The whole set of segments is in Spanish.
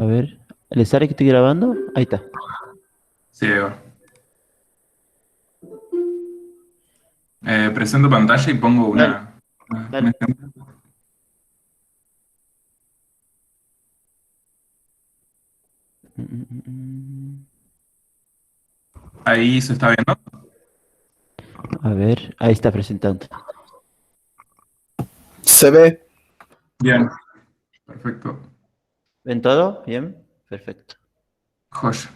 A ver, ¿le sale que estoy grabando? Ahí está. Sí, ahí va. Presento pantalla y pongo Dale, un dale. ejemplo. Mm, mm, mm, mm. Ahí se está viendo. A ver, ahí está presentando. Se ve. Bien, perfecto. ¿Ven todo? ¿Bien? Perfecto. Joya.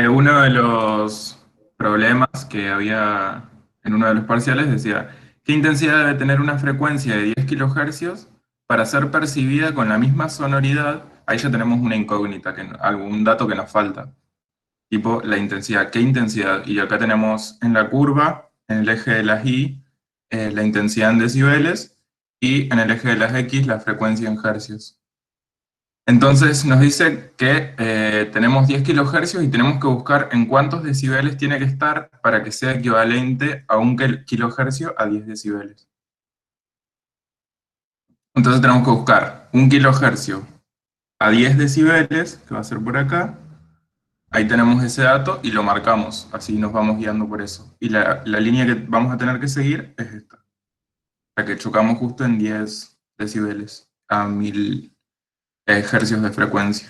Uno de los problemas que había en uno de los parciales decía, ¿qué intensidad debe tener una frecuencia de 10 kilohercios para ser percibida con la misma sonoridad? Ahí ya tenemos una incógnita, algún dato que nos falta. Tipo la intensidad. ¿Qué intensidad? Y acá tenemos en la curva, en el eje de las Y, la intensidad en decibeles y en el eje de las X la frecuencia en hercios. Entonces nos dice que tenemos 10 kilohercios y tenemos que buscar en cuántos decibeles tiene que estar para que sea equivalente a un kilohercio a 10 decibeles. Entonces tenemos que buscar un kilohercio a 10 decibeles, que va a ser por acá. Ahí tenemos ese dato y lo marcamos, así nos vamos guiando por eso. Y la línea que vamos a tener que seguir es esta, la que chocamos justo en 10 decibeles a 1000 hercios de frecuencia.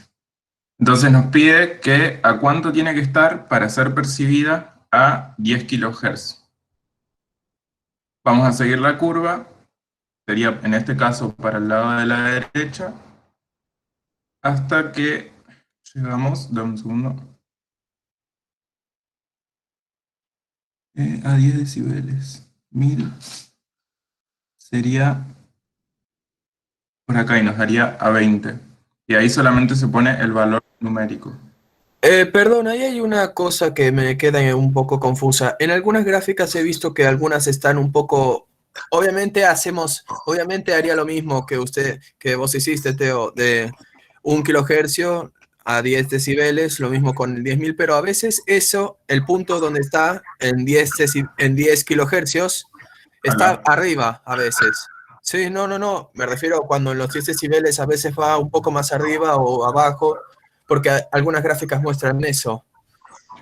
Entonces nos pide que a cuánto tiene que estar para ser percibida a 10 kilohertz. Vamos a seguir la curva, sería en este caso para el lado de la derecha, hasta que llegamos, dame un segundo, a 10 decibeles. 1000 sería por acá y nos daría a 20. Y ahí solamente se pone el valor numérico. Perdón, ahí hay una cosa que me queda un poco confusa. En algunas gráficas he visto que algunas están un poco. Obviamente haría lo mismo que que vos hiciste, Teo, de 1 kilohercio a 10 decibeles, lo mismo con el 10.000, pero a veces el punto donde está en 10 kilohercios, está Acá. arriba a veces. Sí, no, me refiero cuando en los 10 decibeles a veces va un poco más arriba o abajo, porque algunas gráficas muestran eso.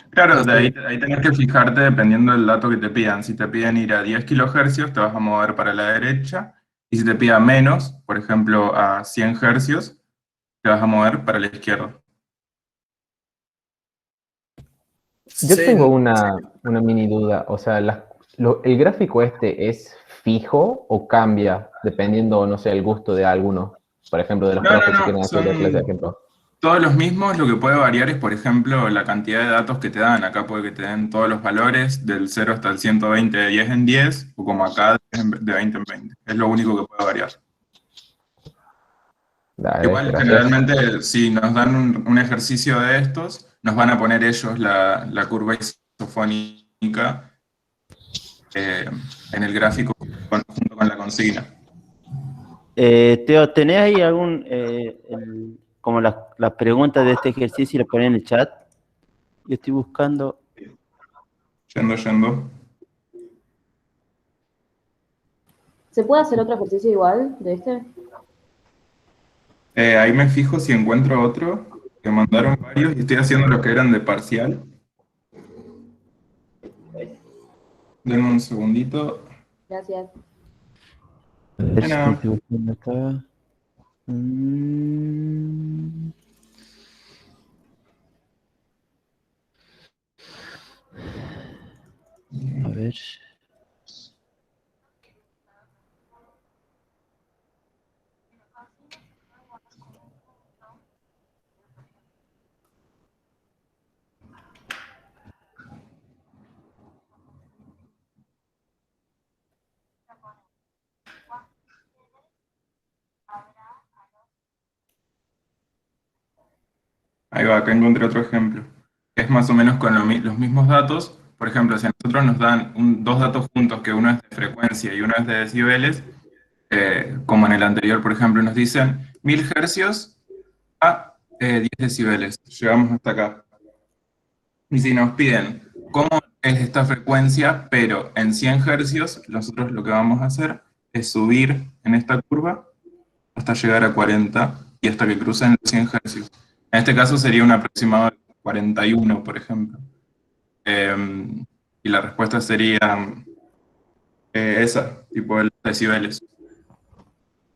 Claro, No de sé. ahí tenés que fijarte dependiendo del dato que te pidan. Si te piden ir a 10 kilohercios, te vas a mover para la derecha. Y si te piden menos, por ejemplo, a 100 hercios, te vas a mover para la izquierda. Yo tengo Sí, una mini duda, o sea, ¿el gráfico este es fijo o cambia dependiendo, no sé, el gusto de alguno? Por ejemplo, de los No, no, profes si no, quieren hacer la clase de son ejemplo. todos los mismos. Lo que puede variar es, por ejemplo, la cantidad de datos que te dan. Acá puede que te den todos los valores del 0 hasta el 120 de 10 en 10, o como acá de 20 en 20. Es lo único que puede variar. Dale, Igual, gracias. generalmente, si nos dan un ejercicio de estos, nos van a poner ellos la curva isofónica eh, en el gráfico junto con la consigna. Teo, ¿tenés ahí como las preguntas de este ejercicio y las ponés en el chat? Yo estoy buscando. Yendo. ¿Se puede hacer otro ejercicio igual de este? Ahí me fijo si encuentro otro, que mandaron varios y estoy haciendo los que eran de parcial. Denme un segundito. Gracias. A ver De si nada. estoy buscando acá. Mm, a ver. Ahí va, acá encontré otro ejemplo. Es más o menos con los mismos datos. Por ejemplo, si a nosotros nos dan dos datos juntos, que uno es de frecuencia y uno es de decibeles, como en el anterior, por ejemplo, nos dicen 1000 hercios a 10 decibeles. Llegamos hasta acá. Y si nos piden cómo es esta frecuencia, pero en 100 hercios, nosotros lo que vamos a hacer es subir en esta curva hasta llegar a 40 y hasta que crucen los 100 hercios. En este caso sería un aproximado de 41, por ejemplo. Y la respuesta sería esa, tipo de los decibeles.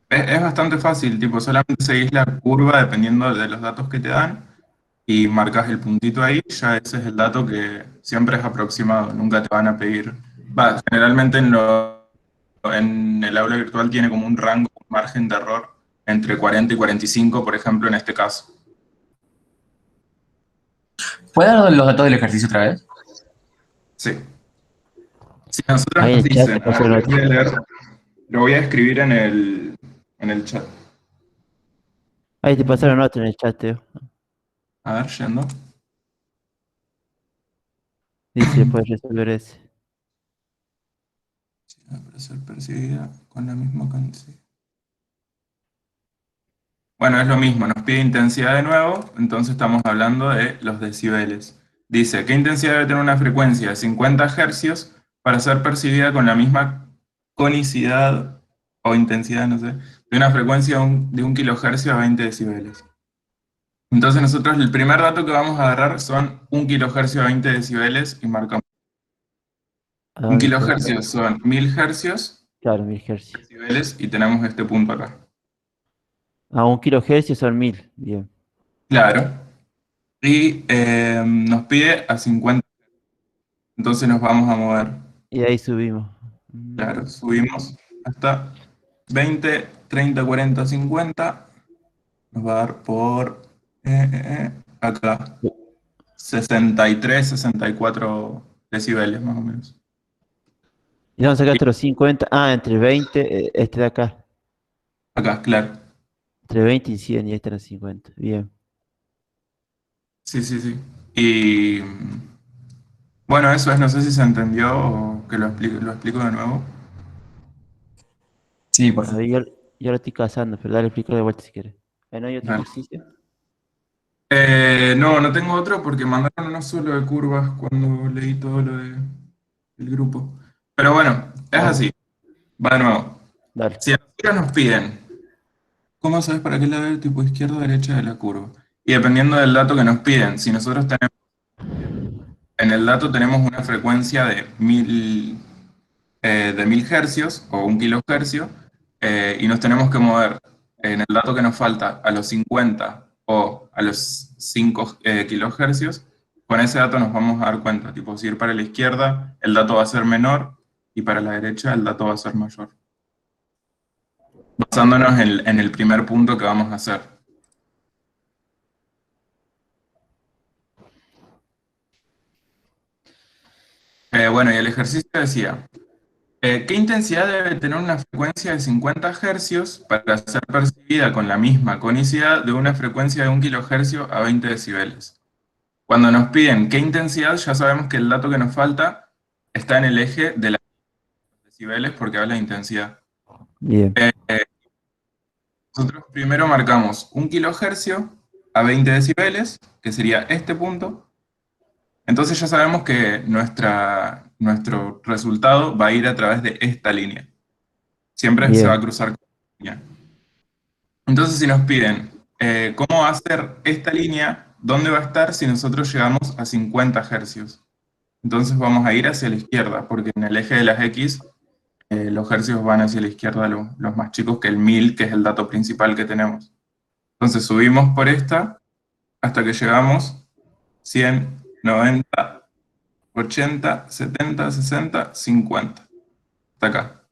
Es bastante fácil, tipo, solamente seguís la curva dependiendo de los datos que te dan y marcas el puntito ahí, ya ese es el dato que siempre es aproximado, nunca te van a pedir. Generalmente en el aula virtual tiene como un rango, un margen de error entre 40 y 45, por ejemplo, en este caso. ¿Puede dar los datos del ejercicio otra vez? Sí. Si nosotros Ahí nos en el chat dicen, te paso la lo voy a leer, lo voy a escribir en el chat. Ahí te pasaron otra en el chat, Teo. A ver, yendo. Dice, puedes resolver ese. Para ser percibida con la misma cantidad. Bueno, es lo mismo, nos pide intensidad de nuevo, entonces estamos hablando de los decibeles. Dice, ¿qué intensidad debe tener una frecuencia de 50 hercios para ser percibida con la misma conicidad o intensidad, no sé, de una frecuencia de 1 kilohercio a 20 decibeles? Entonces nosotros el primer dato que vamos a agarrar son 1 kilohercio a 20 decibeles y marcamos. ¿A 1 dónde está? kilohercio son 1000 hercios, Claro, 1000 hercios. decibeles, y tenemos este punto acá. A 1 kilohercio son 1000. Bien. Claro. Y nos pide a 50. Entonces nos vamos a mover. Y ahí subimos. Claro, subimos hasta 20, 30, 40, 50. Nos va a dar por acá 63, 64 decibeles más o menos. ¿Y dónde sacaste los 50? Ah, entre 20, este de acá. Acá, claro. Entre 20 y 100 y ahí están los 50. Bien. Sí, sí, sí. Y bueno, eso es, no sé si se entendió o que lo explico de nuevo. Sí, por A favor. ver, yo lo estoy cazando, pero dale, explico de vuelta si quieres. ¿No hay otro Dale. ejercicio? No, no tengo otro porque mandaron uno solo de curvas cuando leí todo lo del grupo. Pero bueno, es así. Va de nuevo. Dale. Si a nosotros nos piden, ¿cómo sabes para qué lado el tipo izquierda o derecha de la curva? Y dependiendo del dato que nos piden, si nosotros tenemos, en el dato tenemos una frecuencia de 1000 hercios o 1 kilohercio, y nos tenemos que mover en el dato que nos falta a los 50 o a los 5 kilohercios, con ese dato nos vamos a dar cuenta, tipo, si ir para la izquierda, el dato va a ser menor, y para la derecha el dato va a ser mayor. Basándonos en el primer punto que vamos a hacer. Bueno, y el ejercicio decía, ¿qué intensidad debe tener una frecuencia de 50 hercios para ser percibida con la misma conicidad de una frecuencia de 1 kilohercio a 20 decibeles? Cuando nos piden qué intensidad, ya sabemos que el dato que nos falta está en el eje de los decibeles porque habla de intensidad. Bien. Nosotros primero marcamos 1 kilohercio a 20 decibeles, que sería este punto. Entonces ya sabemos que nuestro resultado va a ir a través de esta línea. Siempre se va a Bien. cruzar con esta línea. Entonces si nos piden cómo va a ser esta línea, ¿dónde va a estar si nosotros llegamos a 50 hercios? Entonces vamos a ir hacia la izquierda, porque en el eje de las X los hercios van hacia la izquierda, los más chicos que el 1000, que es el dato principal que tenemos. Entonces subimos por esta hasta que llegamos 100, 90, 80, 70, 60, 50. Hasta acá.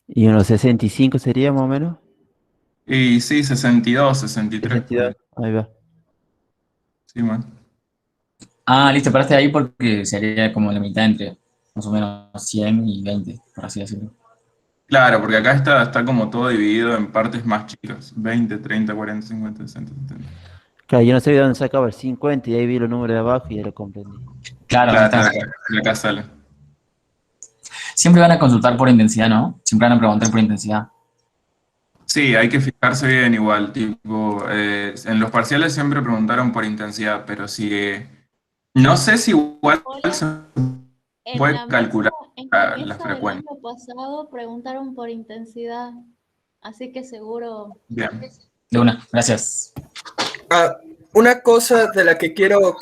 ¿Y unos 65 sería más o menos? Y sí, 62, 63. 62. Ahí va. Sí, man. Ah, listo, paraste ahí porque sería como la mitad entre más o menos 100 y 20, por así decirlo. Claro, porque acá está como todo dividido en partes más chicas. 20, 30, 40, 50, 60, 70. Claro, yo no sabía dónde sacaba el 50 y ahí vi los números de abajo y ya lo comprendí. Claro, ahí Claro, está. acá sale. Siempre van a consultar por intensidad, ¿no? Siempre van a preguntar por intensidad. Sí, hay que fijarse bien igual, tipo, en los parciales siempre preguntaron por intensidad, pero si, no sé si igual Hola. se En puede la calcular mesa la del frecuencia. año pasado preguntaron por intensidad, así que seguro. Bien. De una, gracias. Una cosa de la que quiero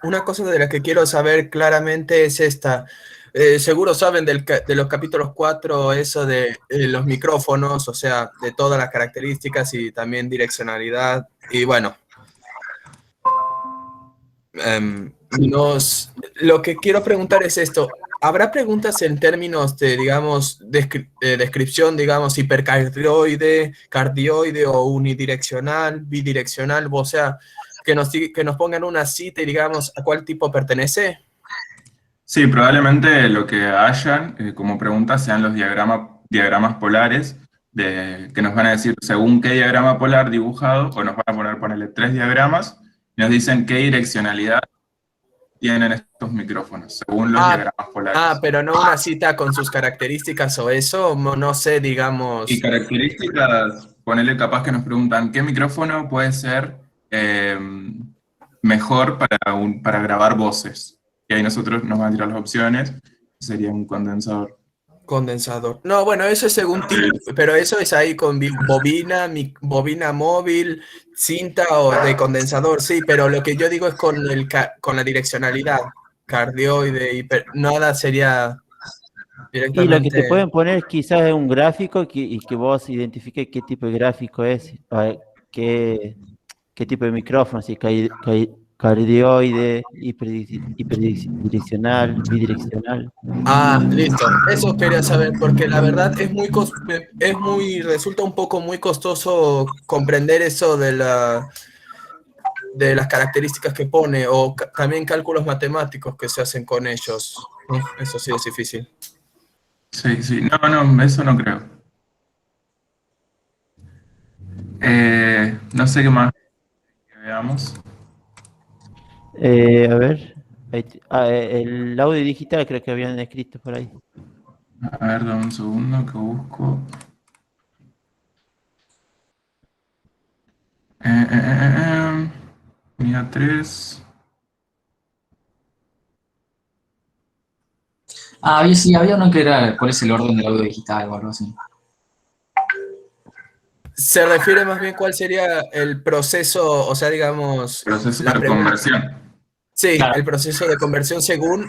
una cosa de la que quiero saber claramente es esta. Seguro saben de los capítulos 4 eso de los micrófonos, o sea, de todas las características y también direccionalidad. Y bueno, lo que quiero preguntar es esto. ¿Habrá preguntas en términos de, digamos, descripción, digamos, hipercardioide, cardioide o unidireccional, bidireccional? O sea, que nos pongan una cita y digamos a cuál tipo pertenece. Sí, probablemente lo que hayan como preguntas sean los diagramas polares, que nos van a decir según qué diagrama polar dibujado, o nos van a ponerle 3 diagramas, y nos dicen qué direccionalidad tienen estos micrófonos, según los diagramas polares. Pero no una cita con sus características o eso, no sé, digamos. Y características, ponerle capaz que nos preguntan qué micrófono puede ser mejor para grabar voces. Y ahí nosotros nos van a tirar las opciones, sería un condensador. Condensador. No, bueno, eso es según tipo, pero eso es ahí con bobina móvil, cinta o de condensador, sí, pero lo que yo digo es con la direccionalidad, cardioide, nada sería Y lo que te directamente. pueden poner quizás es un gráfico y que vos identifiques qué tipo de gráfico es, qué tipo de micrófono, si cardioide, hiperdireccional, bidireccional. Listo. Eso quería saber, porque la verdad resulta un poco muy costoso comprender eso de las características que pone, o también cálculos matemáticos que se hacen con ellos. Eso sí es difícil. Sí, sí, no, eso no creo. No sé qué más que veamos. A ver, el audio digital creo que habían escrito por ahí. A ver, dame un segundo que busco. Unidad 3. Había uno que era cuál es el orden del audio digital o algo así. Se refiere más bien cuál sería el proceso, o sea, digamos, Proceso de conversión. Sí, Claro. el proceso de conversión según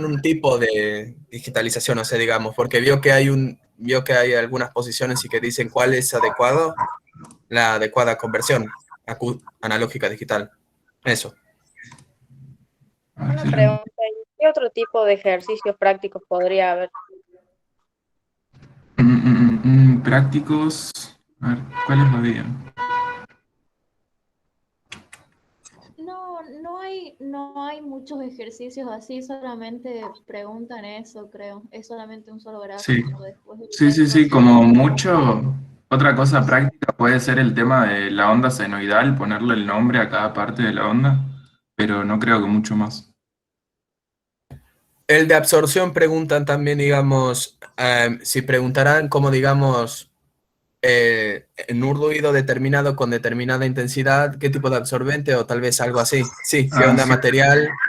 un tipo de digitalización, o sea, digamos, porque vio que hay algunas posiciones y que dicen cuál es adecuado, la adecuada conversión analógica digital. Eso. Una pregunta, ¿y qué otro tipo de ejercicios prácticos podría haber? Prácticos. A ver, ¿cuáles habían? No hay muchos ejercicios así, solamente preguntan eso, creo. Es solamente un solo gráfico. Sí, como mucho. Otra cosa práctica puede ser el tema de la onda senoidal, ponerle el nombre a cada parte de la onda, pero no creo que mucho más. El de absorción preguntan también, digamos, si preguntarán como, digamos, en un ruido determinado con determinada intensidad, qué tipo de absorbente o tal vez algo así. Sí, qué onda Sí.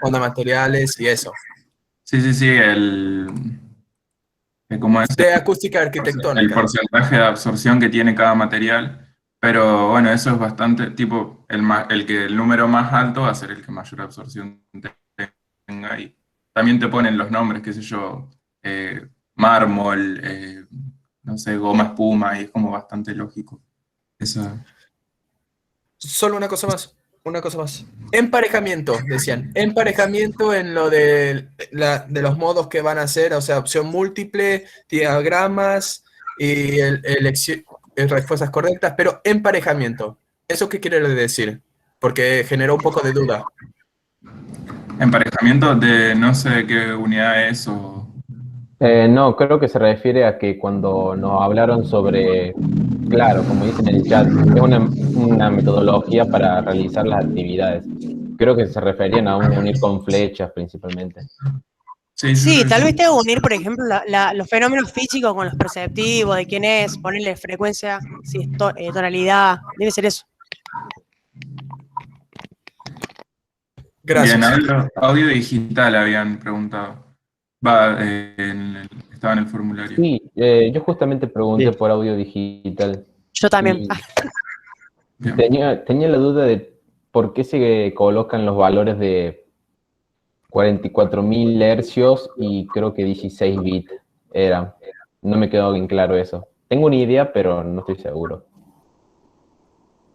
onda materiales y eso. Sí, ¿cómo es? De acústica El arquitectónica. porcentaje de absorción que tiene cada material, pero bueno, eso es bastante, tipo, el número más alto va a ser el que mayor absorción tenga, y también te ponen los nombres, qué sé yo, mármol, no sé, goma espuma, y es como bastante lógico. Eso. Solo una cosa más. Emparejamiento, decían. Emparejamiento en lo de los modos que van a hacer, o sea, opción múltiple, diagramas y respuestas correctas, pero emparejamiento. ¿Eso qué quiere decir? Porque generó un poco de duda. Emparejamiento de no sé qué unidad es o... No, creo que se refiere a que cuando nos hablaron sobre, claro, como dicen en el chat, es una metodología para realizar las actividades. Creo que se referían a unir con flechas principalmente. Sí, tal vez tengo que unir, por ejemplo, los fenómenos físicos con los perceptivos, de quién es, ponerle frecuencia, si es tonalidad, debe ser eso. Gracias. Bien, audio digital habían preguntado. Estaba en el formulario. Sí, yo justamente pregunté por audio digital. Yo también. Y Bien. tenía la duda de por qué se colocan los valores de 44.000 hercios y creo que 16 bits eran. No me quedó bien claro eso. Tengo una idea, pero no estoy seguro.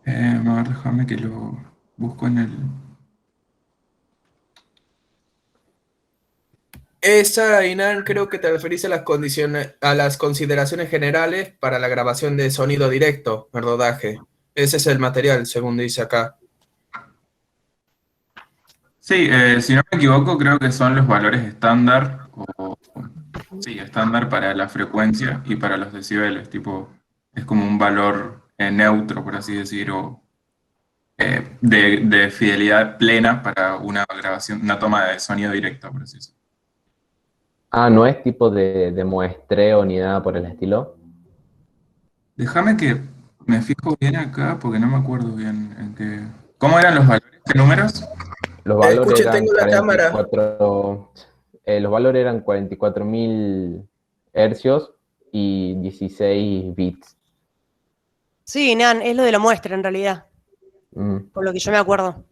A ver, déjame que lo busco en el... Esa, Inan, creo que te referís a las condiciones, a las consideraciones generales para la grabación de sonido directo, el rodaje. Ese es el material, según dice acá. Sí, si no me equivoco, creo que son los valores estándar, sí, estándar para la frecuencia y para los decibeles, tipo, es como un valor neutro, por así decir, o de fidelidad plena para una grabación, una toma de sonido directa, por así decirlo. Ah, no es tipo de muestreo ni nada por el estilo. Déjame que me fijo bien acá, porque no me acuerdo bien en qué... ¿Cómo eran los valores? ¿Qué números? Los valores Escuche, eran tengo la cámara. 44, los valores eran 44.000 hercios y 16 bits. Sí, Nan, es lo de la muestra en realidad, Mm, por lo que yo me acuerdo.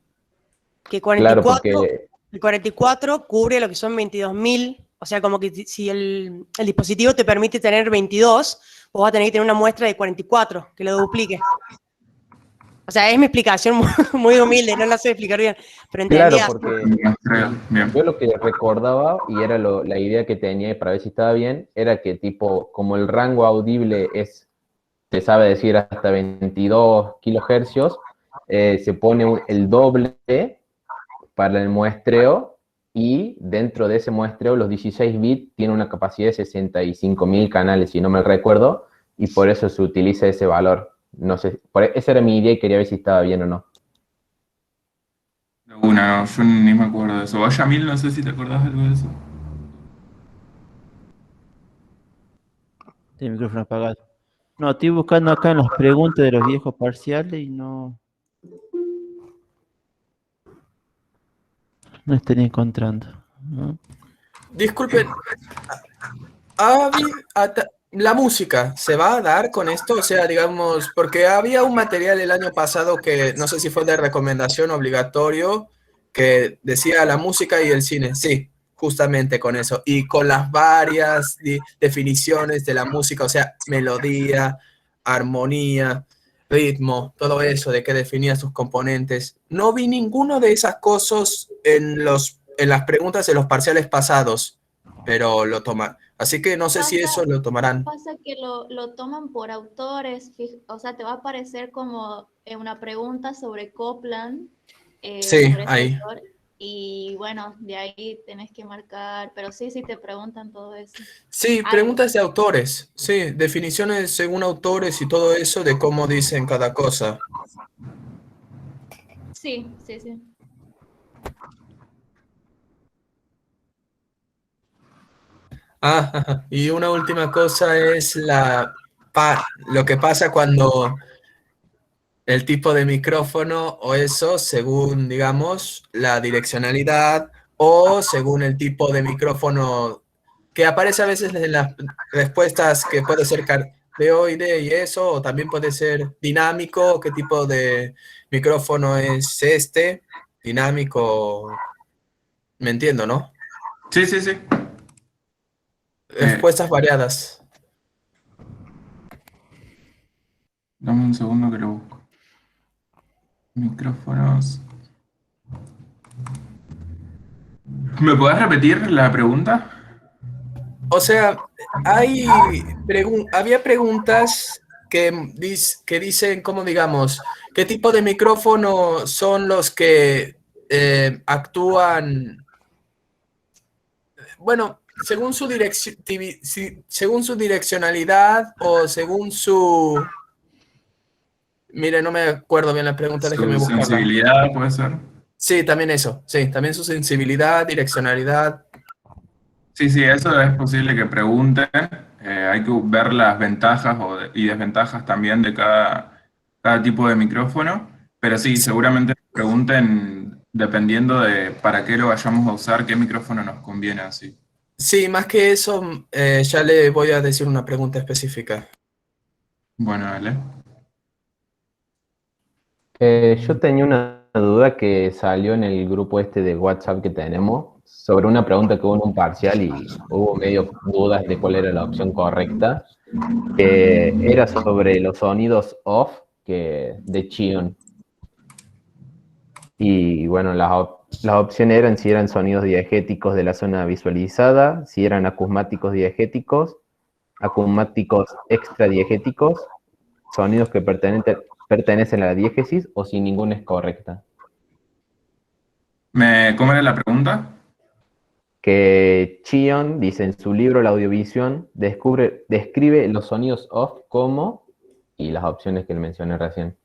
Que claro, 44, porque el 44 cubre lo que son 22.000, o sea, como que si el dispositivo te permite tener 22, vos vas a tener que tener una muestra de 44, que lo duplique. O sea, es mi explicación muy humilde, no la sé explicar bien, pero claro, entendías. porque Bien. yo lo que recordaba, y era la idea que tenía para ver si estaba bien, era que tipo, como el rango audible se sabe decir hasta 22 kilohercios, se pone el doble para el muestreo, y dentro de ese muestreo los 16 bits tienen una capacidad de 65.000 canales, si no me recuerdo, y por eso se utiliza ese valor. No sé, esa era mi idea y quería ver si estaba bien o no. De una, no, yo ni me acuerdo de eso. Vos, Yamil, no sé si te acordás algo de eso. Tiene el micrófono apagado. No, estoy buscando acá en las preguntas de los viejos parciales y no estoy encontrando, ¿no? Disculpen, la música, ¿se va a dar con esto? O sea, digamos, porque había un material el año pasado que no sé si fue de recomendación obligatorio, que decía la música y el cine. Sí, justamente con eso. Y con las varias definiciones de la música, o sea, melodía, armonía, ritmo, todo eso, de qué definía sus componentes. No vi ninguno de esas cosas en las preguntas de los parciales pasados, pero lo toman. Así que no sé si eso lo tomarán. Pasa que lo toman por autores, o sea, te va a aparecer como una pregunta sobre Copland, Sí, sobre ese ahí. autor, y bueno, de ahí tenés que marcar, pero sí te preguntan todo eso. Sí, Algo. preguntas de autores, sí, definiciones según autores y todo eso de cómo dicen cada cosa. Sí. Ah, y una última cosa es lo que pasa cuando el tipo de micrófono o eso, según, digamos, la direccionalidad o según el tipo de micrófono que aparece a veces en las respuestas, que puede ser cardioide y eso, o también puede ser dinámico, qué tipo de micrófono es este, dinámico, me entiendo, ¿no? Sí. Respuestas variadas. Dame un segundo que lo busco. Micrófonos. ¿Me podés repetir la pregunta? O sea, había preguntas que dicen, como digamos, ¿qué tipo de micrófono son los que actúan, bueno, según su según su direccionalidad o según su... Mire, no me acuerdo bien la pregunta, déjeme Su buscarla. sensibilidad, puede ser. Sí, también eso, sí, también su sensibilidad, direccionalidad. Sí, eso es posible que pregunten. Hay que ver las ventajas y desventajas también de cada tipo de micrófono. Pero sí, seguramente pregunten dependiendo de para qué lo vayamos a usar, qué micrófono nos conviene así. Sí, más que eso, ya le voy a decir una pregunta específica. Bueno, dale. Yo tenía una duda que salió en el grupo este de WhatsApp que tenemos sobre una pregunta que hubo en un parcial y hubo medio dudas de cuál era la opción correcta, que era sobre los sonidos off de Chion. Y bueno, las opciones eran si eran sonidos diegéticos de la zona visualizada, si eran acusmáticos diegéticos, acusmáticos extradiegéticos, sonidos que pertenecen a la diégesis o si ninguna es correcta. ¿Cómo era la pregunta? Que Chion, dice en su libro La audiovisión, describe los sonidos off como, y las opciones que le mencioné recién.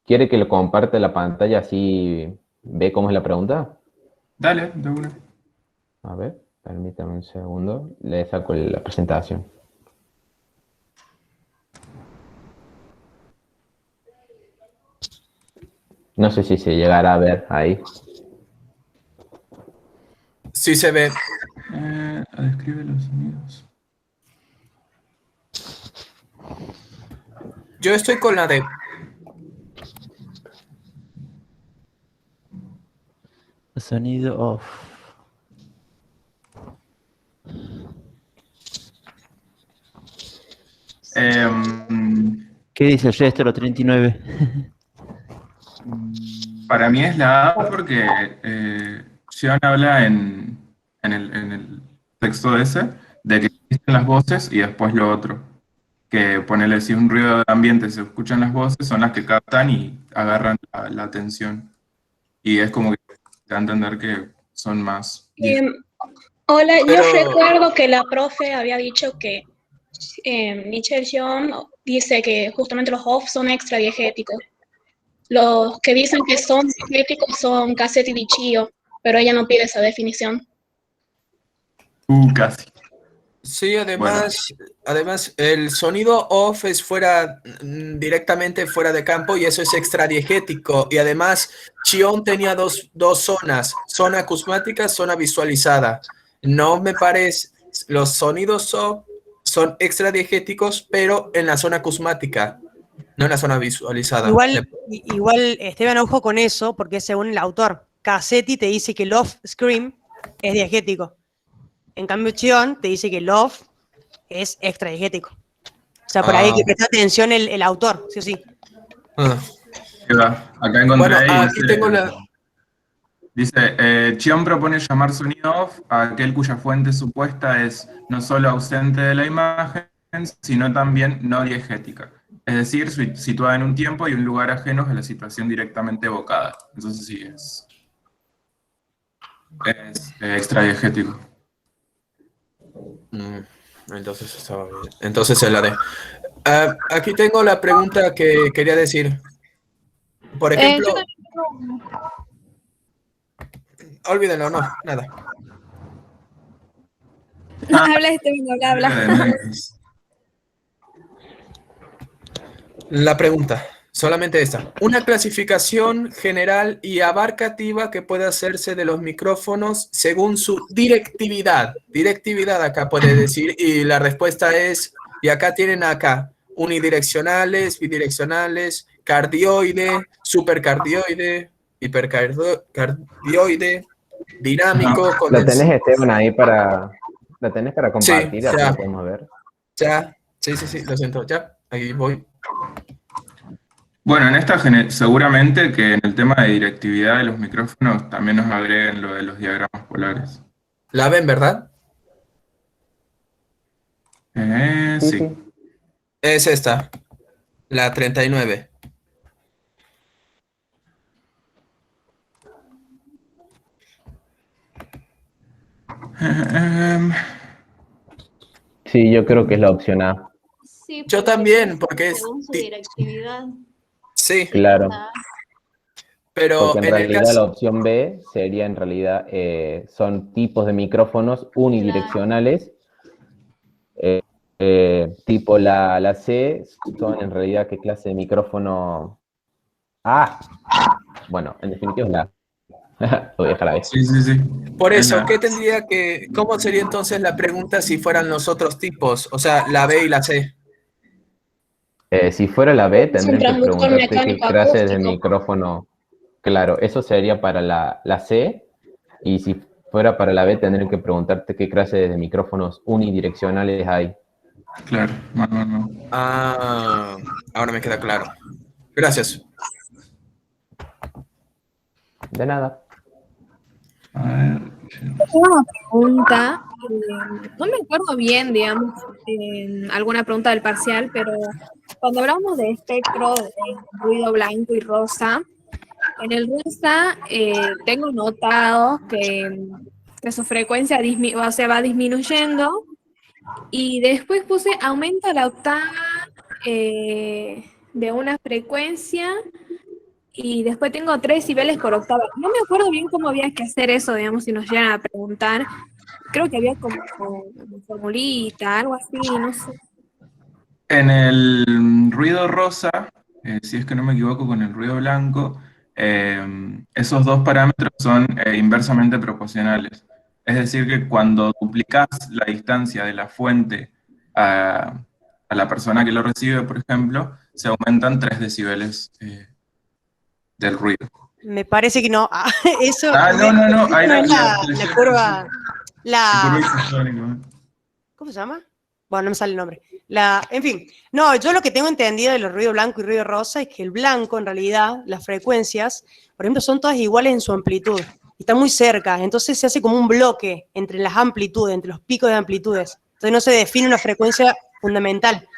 ¿Quiere que lo comparte la pantalla así ve cómo es la pregunta? Dale, de una. A ver, permítame un segundo, le saco la presentación. No sé si se llegará a ver ahí. Sí se ve. Describe los sonidos. Yo estoy con la D. Sonido off. ¿Qué dice el resto de los 39? Para mí es la A porque Sion habla en el texto ese de que existen las voces y después lo otro. Que ponerle si un ruido de ambiente se escuchan las voces, son las que captan y agarran la atención. Y es como que te da a entender que son más... Hola, Pero- yo recuerdo que la profe había dicho que Michelle Jeon dice que justamente los off son extradiegéticos. Los que dicen que son diegéticos son Cassette y Dichio, pero ella no pide esa definición. Casi. Sí, además el sonido off es directamente fuera de campo y eso es extradiegético. Y además Chion tenía dos zonas, zona acusmática, zona visualizada. No me parece, los sonidos off son extradiegéticos, pero en la zona acusmática, no en la zona visualizada. Igual, Esteban, ojo con eso, porque según el autor, Cassetti te dice que el off-scream es diegético. En cambio, Chion te dice que el off es extradiegético. O sea, por ahí hay que prestar atención el autor, sí o sí. Acá encontré Bueno, y aquí tengo la... Dice, Chion propone llamar sonido off a aquel cuya fuente supuesta es no solo ausente de la imagen, sino también no diegética. Es decir, situada en un tiempo y un lugar ajenos a la situación directamente evocada. Entonces sí, es extradiegético. Entonces estaba bien. Entonces es la D. Aquí tengo la pregunta que quería decir. Por ejemplo... Olvídenlo, no, nada. Habla, habla. La pregunta, solamente esta. Una clasificación general y abarcativa que puede hacerse de los micrófonos según su directividad. Directividad acá puede decir, y la respuesta es, y acá tienen unidireccionales, bidireccionales, cardioide, supercardioide, hipercardioide, dinámico, ¿La tenés, Esteban, ahí para compartir? Sí, así ya. lo podemos ver. Ya, sí, lo siento, ya, ahí voy. Bueno, en esta seguramente que en el tema de directividad de los micrófonos también nos agreguen lo de los diagramas polares. ¿La ven, verdad? Sí. Es esta, la 39. Sí, yo creo que es la opción A. Sí, Yo también, porque es... según su directividad. Sí. Claro. Pero porque en realidad la opción B sería en realidad, son tipos de micrófonos unidireccionales, tipo la C, son en realidad qué clase de micrófono A. Bueno, en definitiva es la A. Lo voy a dejar ahí. Sí. Por eso, ¿cómo sería entonces la pregunta si fueran los otros tipos? O sea, la B y la C. Si fuera la B, Es un tendrían que transductor preguntarte qué mecánico clase de acústico. micrófono. Claro, eso sería para la C. Y si fuera para la B, tendrían que preguntarte qué clase de micrófonos unidireccionales hay. Claro, no. Ah, ahora me queda claro. Gracias. De nada. A ver. Tengo una pregunta, no me acuerdo bien, digamos, alguna pregunta del parcial, pero cuando hablamos de espectro de ruido blanco y rosa, en el rosa tengo notado que su frecuencia va disminuyendo y después puse aumenta la octava de una frecuencia y después tengo 3 decibeles por octava. No me acuerdo bien cómo había que hacer eso, digamos, si nos llegan a preguntar. Creo que había como formulita, algo así, no sé. En el ruido rosa, si es que no me equivoco con el ruido blanco, esos dos parámetros son inversamente proporcionales. Es decir, que cuando duplicas la distancia de la fuente a la persona que lo recibe, por ejemplo, se aumentan 3 decibeles del ruido. Me parece que no. Eso No. Ahí no es la curva. El curva La, isoscónico. ¿cómo se llama? Bueno, no me sale el nombre. En fin, no, yo lo que tengo entendido de los ruido blanco y ruido rosa es que el blanco, en realidad, las frecuencias, por ejemplo, son todas iguales en su amplitud. Están muy cerca, entonces se hace como un bloque entre las amplitudes, entre los picos de amplitudes. Entonces no se define una frecuencia fundamental.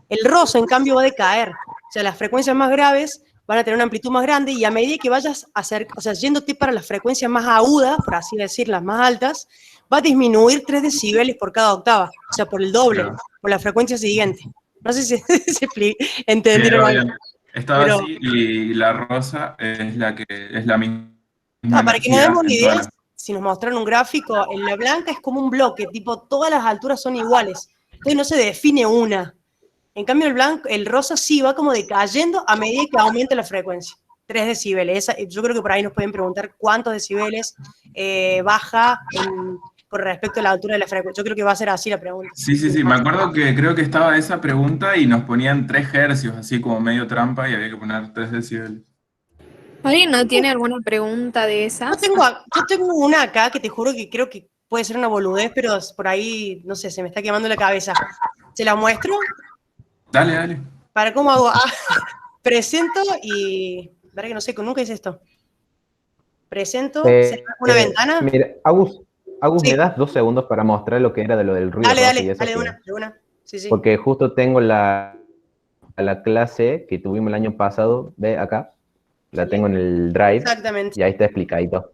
El rosa, en cambio, va a decaer. O sea, las frecuencias más graves van a tener una amplitud más grande y a medida que vayas yéndote para las frecuencias más agudas, por así decir, las más altas, va a disminuir 3 decibeles por cada octava, o sea, por el doble, Claro. por la frecuencia siguiente. No sé si entendieron Sí, algo. obvio. Estaba Pero, así y la rosa es la misma para que nos energía demos una en idea, todas las... si nos mostraron un gráfico, en la blanca es como un bloque, tipo, todas las alturas son iguales. Entonces no se define una. En cambio, el rosa sí va como decayendo a medida que aumenta la frecuencia. 3 decibeles. Yo creo que por ahí nos pueden preguntar cuántos decibeles baja con respecto a la altura de la frecuencia. Yo creo que va a ser así la pregunta. Sí, me acuerdo que creo que estaba esa pregunta y nos ponían 3 hercios, así como medio trampa, y había que poner 3 decibeles. ¿Alguien no tiene alguna pregunta de Yo esas? tengo una acá que te juro que creo que puede ser una boludez, pero por ahí, no sé, se me está quemando la cabeza. ¿Se la muestro? Dale. ¿Para cómo hago? Presento y... Verá que no sé, nunca hice esto. Presento, una ventana. Mira, Agus, Sí. ¿me das 2 segundos para mostrar lo que era de lo del ruido rosa y eso? Dale, de una. Sí. Porque justo tengo la clase que tuvimos el año pasado, ve acá, la tengo en el Drive. Exactamente. Y ahí está explicadito.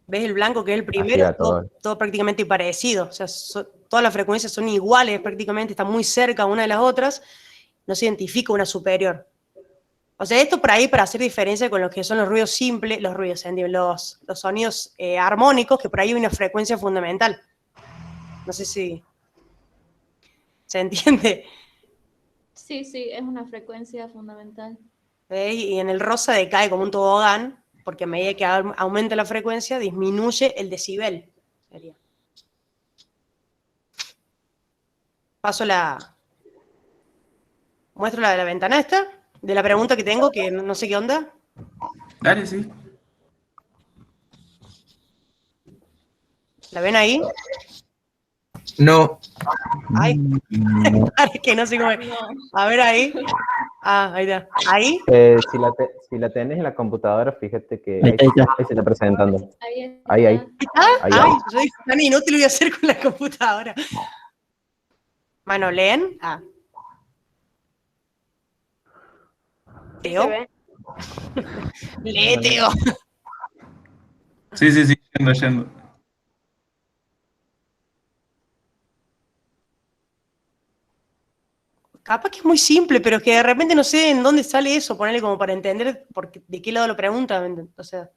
¿Ves el blanco que es el primero? Todo prácticamente parecido. O sea, todas las frecuencias son iguales prácticamente, están muy cerca una de las otras. No se identifica una superior. O sea, esto por ahí para hacer diferencia con lo que son los ruidos simples, los sonidos armónicos, que por ahí hay una frecuencia fundamental. No sé si se entiende. Sí, es una frecuencia fundamental. ¿Ves? Y en el rosa decae como un tobogán, porque a medida que aumenta la frecuencia, disminuye el decibel. Muestro la ventana esta, de la pregunta que tengo, que no sé qué onda. Dale, sí. ¿La ven ahí? No. Ay, que no sé cómo es. A ver ahí. Ahí está. ¿Ahí? Si la tenés en la computadora, fíjate que Ahí ahí se está presentando. Ahí. Ahí. Ay, yo dije, tan inútil lo voy a hacer con la computadora. Mano, ¿leen? ¿Teo? Lee, Teo. Sí, yendo. Capaz que es muy simple, pero que de repente no sé en dónde sale eso, ponerle como para entender de qué lado lo preguntan. O sea.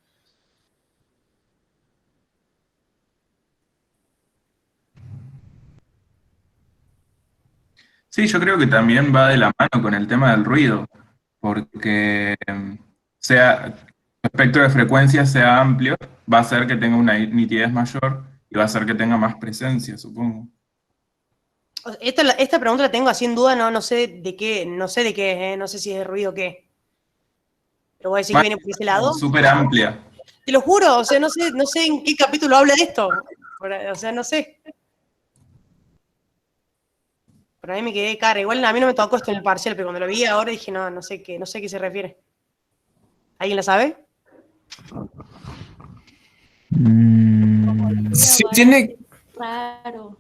Sí, yo creo que también va de la mano con el tema del ruido, porque el espectro de frecuencias sea amplio, va a hacer que tenga una nitidez mayor y va a hacer que tenga más presencia, supongo. Esta pregunta la tengo así en duda, no sé de qué, no sé si es de ruido o qué. Pero voy a decir que viene por ese lado. Súper amplia. Te lo juro, o sea, no sé en qué capítulo habla de esto. O sea, no sé. Por ahí me quedé cara. Igual a mí no me tocó esto en el parcial, pero cuando lo vi ahora dije, no sé a qué se refiere. ¿Alguien la sabe? Sí, tiene Raro.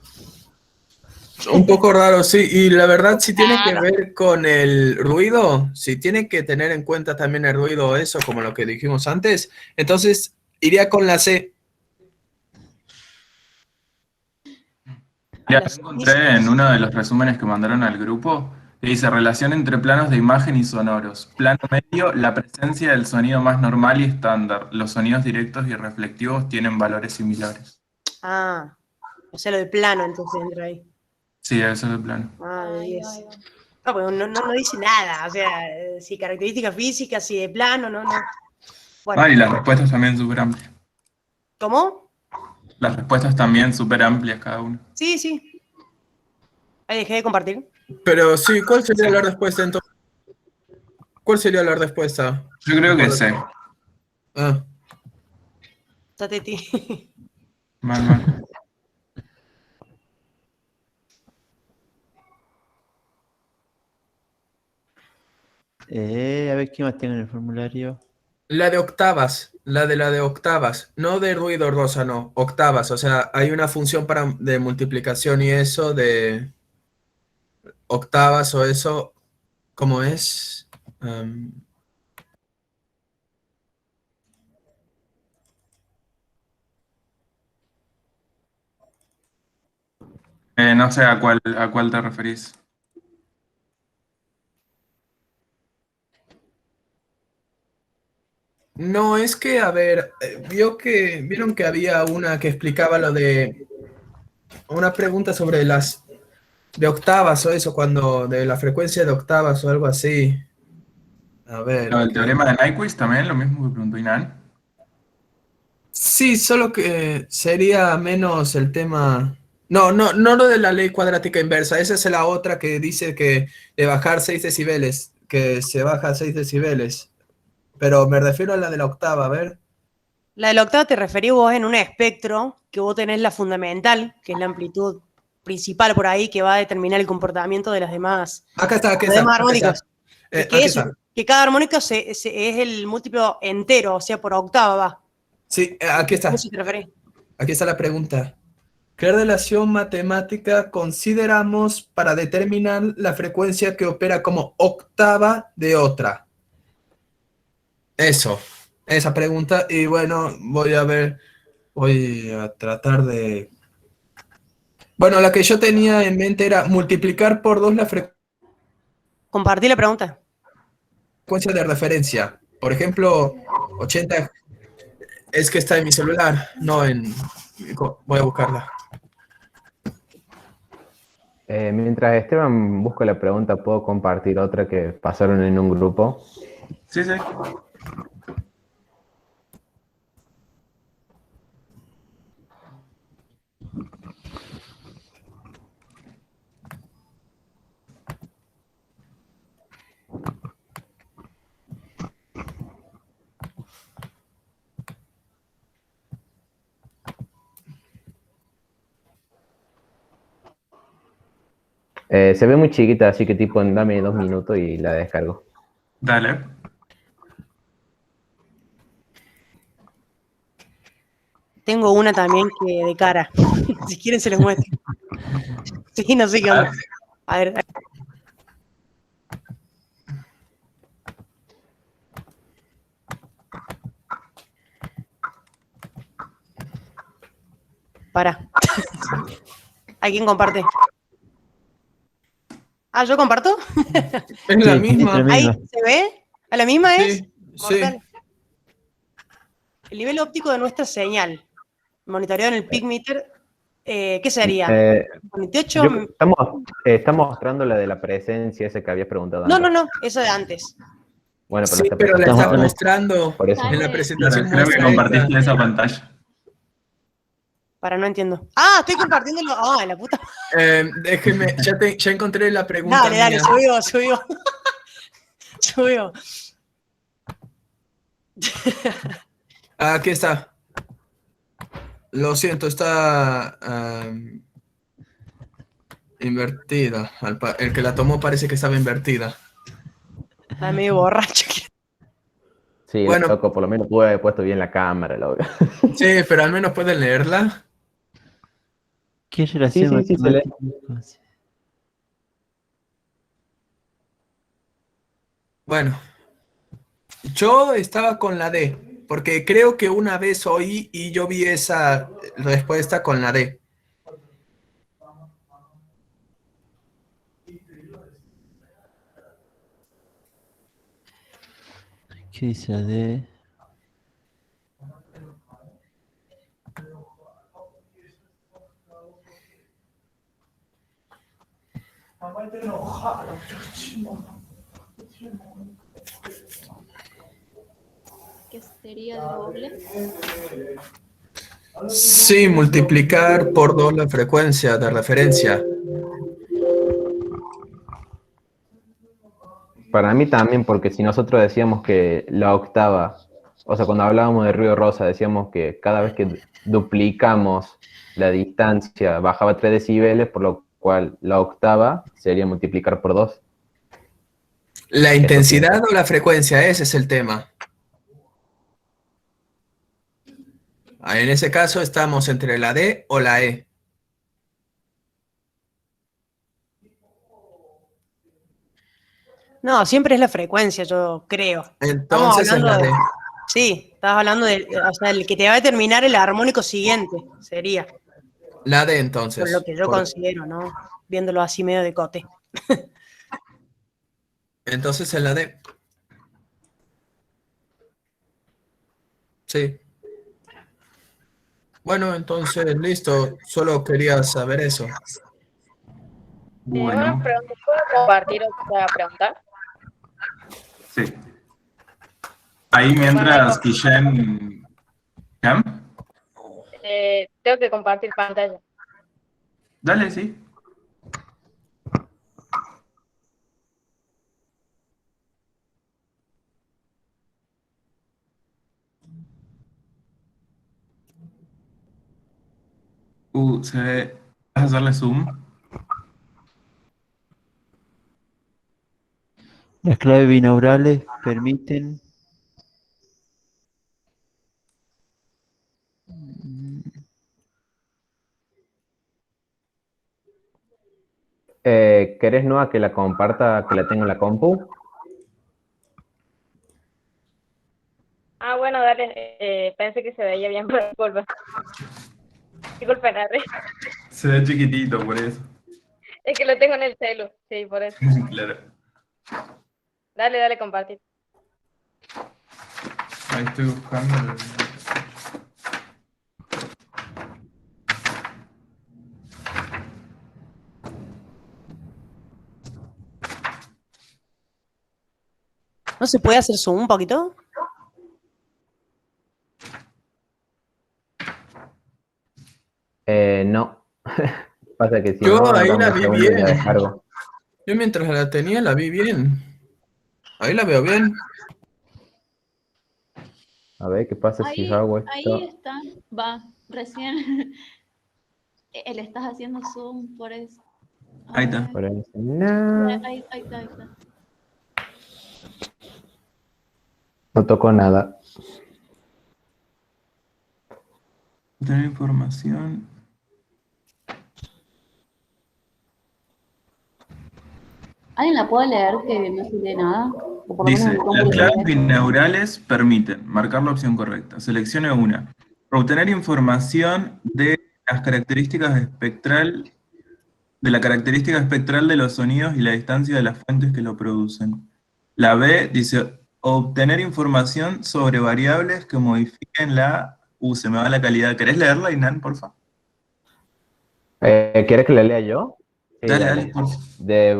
un poco raro, sí. Y la verdad, si tiene que ver con el ruido, si tiene que tener en cuenta también el ruido o eso, como lo que dijimos antes, entonces iría con la C. Ya encontré en uno de los resúmenes que mandaron al grupo, que dice relación entre planos de imagen y sonoros. Plano medio, la presencia del sonido más normal y estándar. Los sonidos directos y reflectivos tienen valores similares. Ah, o sea, lo de plano entonces entra ahí. Sí, eso es el plano. Ah, de 10. No, pues no dice nada, o sea, si características físicas, si de plano, no. Bueno. Y las respuestas también súper amplias. ¿Cómo? Las respuestas también súper amplias cada una. Sí. Ahí dejé de compartir. Pero sí, ¿cuál sería la respuesta entonces? ¿Cuál sería la respuesta? Yo creo que C. Tateti. Mal. A ver qué más tengo en el formulario. La de octavas, la de octavas, no de ruido rosa, no, octavas, o sea, hay una función de multiplicación y eso de octavas o eso, ¿cómo es? No sé a cuál te referís. No, es que, a ver, vieron que había una que explicaba lo de una pregunta sobre las de octavas o eso, de la frecuencia de octavas o algo así. A ver. El teorema de Nyquist también, lo mismo que preguntó Inan. Sí, solo que sería menos el tema. No lo de la ley cuadrática inversa. Esa es la otra que dice que de bajar 6 decibeles, que se baja 6 decibeles. Pero me refiero a la de la octava, a ver. La de la octava te referís vos en un espectro que vos tenés la fundamental, que es la amplitud principal por ahí, que va a determinar el comportamiento de las demás. Acá está. Armónicas. Que cada armónica es el múltiplo entero, o sea, por octava va. Sí, aquí está. Aquí está la pregunta. ¿Qué relación matemática consideramos para determinar la frecuencia que opera como octava de otra? Esa pregunta. Y bueno, voy a tratar de... Bueno, la que yo tenía en mente era multiplicar por 2 la frecuencia. Compartí la pregunta. Frecuencia de referencia. Por ejemplo, 80... Es que está en mi celular, no en... Voy a buscarla. Mientras Esteban busca la pregunta, ¿puedo compartir otra que pasaron en un grupo? Sí. Se ve muy chiquita, así que tipo, dame 2 minutos y la descargo. Dale. Tengo una también que de cara. Si quieren se les muestro. Sí, no sé qué onda. A ver. Para. ¿Hay quien comparte? ¿Yo comparto? Es la misma. ¿Ahí se ve? ¿A la misma es? Sí. El nivel óptico de nuestra señal, monitoreado en el peak meter, ¿qué sería? 28. Está mostrando la de la presencia, esa que habías preguntado antes. No, esa de antes. Bueno, pero la está mostrando por eso. en la presentación. Creo que compartiste esa pantalla. Para, no entiendo. Ah, estoy compartiéndolo. Ah, la puta. Déjeme, ya encontré la pregunta. Dale, mía. subió. Subió. Aquí está. Lo siento, está invertida. El que la tomó parece que estaba invertida. Está medio borracho. Sí, Bueno. loco, por lo menos pude haber puesto bien la cámara, loco. Sí, pero al menos pueden leerla. ¿Qué relación Sí, se lee. matemática? Bueno, yo estaba con la D, porque creo que una vez oí y yo vi esa respuesta con la D. ¿Qué dice de? ¿Qué sería doble? Sí, multiplicar por 2 la frecuencia de referencia. Para mí también, porque si nosotros decíamos que la octava, o sea, cuando hablábamos de ruido rosa, decíamos que cada vez que duplicamos la distancia bajaba 3 decibeles, por lo cual la octava sería multiplicar por 2. ¿La intensidad o la frecuencia? Ese es el tema. En ese caso estamos entre la D o la E. No, siempre es la frecuencia, yo creo. Entonces es la D. Sí, estabas hablando de, o sea, el que te va a determinar el armónico siguiente, sería. La D entonces. Por lo que yo considero, ¿no? Viéndolo así medio de cote. Entonces es la D. Sí. Bueno, entonces listo. Solo quería saber eso. Bueno, Una pregunta, ¿puedo compartir otra pregunta? sí. Ahí mientras Guillem... ¿Cam? Tengo que compartir pantalla. Dale, sí. Se ve... ¿Vas a hacerle zoom? Las claves binaurales permiten ¿Querés, Noa, que la comparta, que la tenga en la compu? Ah, bueno, dale. Pensé que se veía bien, pero disculpa. Disculpa, Narre. Se ve chiquitito, por eso. Es que lo tengo en el celu. Sí, por eso. Claro. Dale, compartir. Ahí estoy buscando. ¿No se puede hacer zoom un poquito? No. Pasa que si Yo no, ahí dame la un vi segundo y la bien. descargo. Yo mientras la tenía la vi bien. Ahí la veo bien. A ver, ¿qué pasa si Ahí, hago esto? ahí está, va, recién le estás haciendo zoom por eso. Ahí está. Por ahí. No. Ahí está. No tocó nada. Tener información. ¿Alguien la puede leer que no se lee nada? O por lo Dice, menos en el las compu claves se lee. binaurales permiten marcar la opción correcta. Seleccione una. Obtener información de las características espectral, de la característica espectral de los sonidos y la distancia de las fuentes que lo producen. La B dice, obtener información sobre variables que modifiquen la... se me va la calidad. ¿Querés leerla, Inan, por favor? ¿Quieres que la lea yo? Sí, Dale, por favor.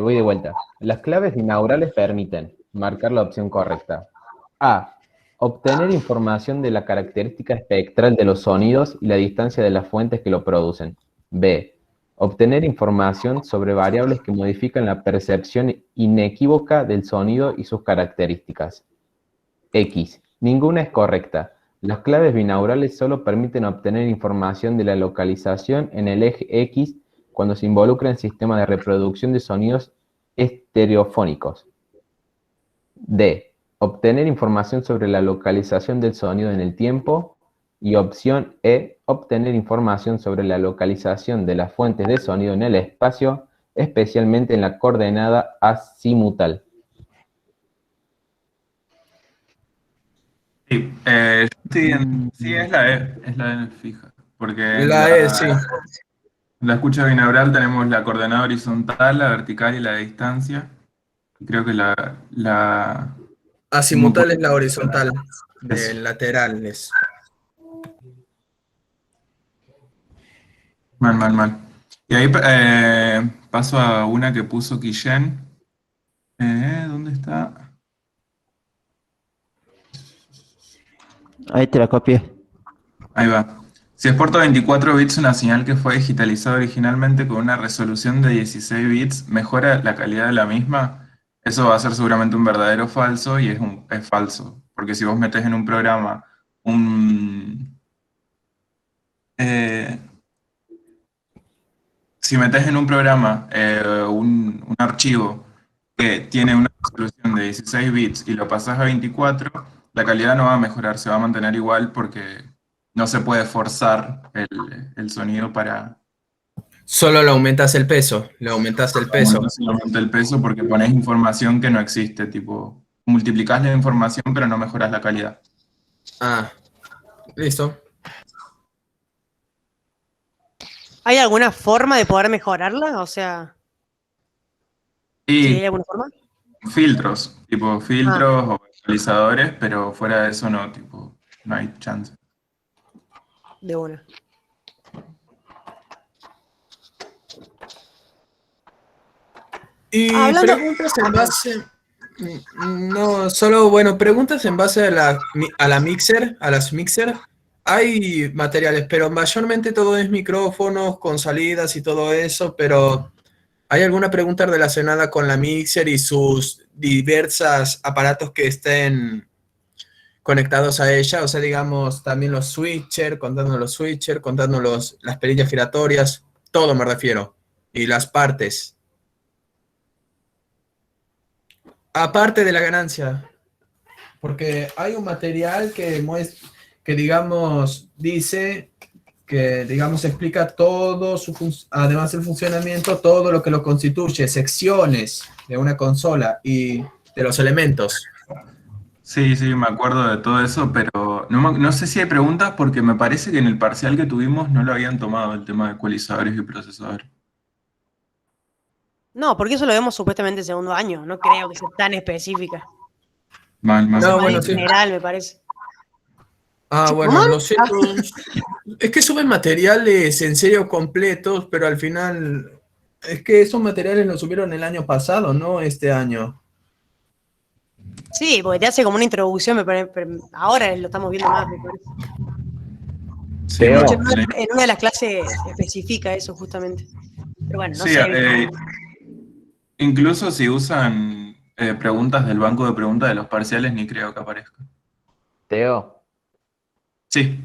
Voy de vuelta. Las claves binaurales permiten marcar la opción correcta. A. Obtener información de la característica espectral de los sonidos y la distancia de las fuentes que lo producen. B. Obtener información sobre variables que modifican la percepción inequívoca del sonido y sus características. X. Ninguna es correcta. Las claves binaurales solo permiten obtener información de la localización en el eje X cuando se involucra en sistemas de reproducción de sonidos estereofónicos. D. Obtener información sobre la localización del sonido en el tiempo. Y opción E. Obtener información sobre la localización de las fuentes de sonido en el espacio, especialmente en la coordenada azimutal. Sí, sí, es la E fija, porque en La E, sí. la escucha binaural tenemos la coordenada horizontal, la vertical y la de distancia. Y creo que la Azimutal es la horizontal, de Eso. laterales. Mal. Y ahí paso a una que puso Guillén. ¿Dónde está? Ahí te la copié. Ahí va. Si exporto 24 bits una señal que fue digitalizada originalmente con una resolución de 16 bits, ¿mejora la calidad de la misma? Eso va a ser seguramente un verdadero o falso, y es falso. Porque si vos metés en un programa si metés en un programa un archivo que tiene una resolución de 16 bits y lo pasás a 24, la calidad no va a mejorar, se va a mantener igual porque no se puede forzar el sonido para... Solo le aumentas el peso, No se le aumenta el peso porque pones información que no existe, tipo, multiplicás la información pero no mejoras la calidad. Ah, listo. ¿Hay alguna forma de poder mejorarla? O sea, ¿sí hay Y alguna forma? filtros o actualizadores, pero fuera de eso no, tipo, no hay chance. De una. Y Hablando- preguntas en base... No, solo, bueno, preguntas en base a las mixer. Hay materiales, pero mayormente todo es micrófonos con salidas y todo eso, pero ¿hay alguna pregunta relacionada con la mixer y sus diversos aparatos que estén conectados a ella? O sea, digamos, también los switcher, contando las perillas giratorias, todo me refiero, y las partes. Aparte de la ganancia, porque hay un material que digamos, dice que, digamos, explica todo además del funcionamiento, todo lo que lo constituye, secciones de una consola y de los elementos. Sí, me acuerdo de todo eso, pero no sé si hay preguntas porque me parece que en el parcial que tuvimos no lo habían tomado el tema de ecualizadores y procesadores. No, porque eso lo vemos supuestamente en segundo año. No creo que sea tan específica. Mal. Es No, más bueno, en sí. general, me parece. Ah, bueno, ¿Cómo? lo siento. Es que suben materiales en serio completos, pero al final es que esos materiales los subieron el año pasado, no este año. Sí, porque te hace como una introducción, me parece, pero ahora lo estamos viendo más, me parece. Sí, Teo. De hecho, sí. en una de las clases especifica eso justamente. Pero bueno, no Sí, sé. incluso si usan preguntas del banco de preguntas de los parciales, ni creo que aparezca. Teo, Sí,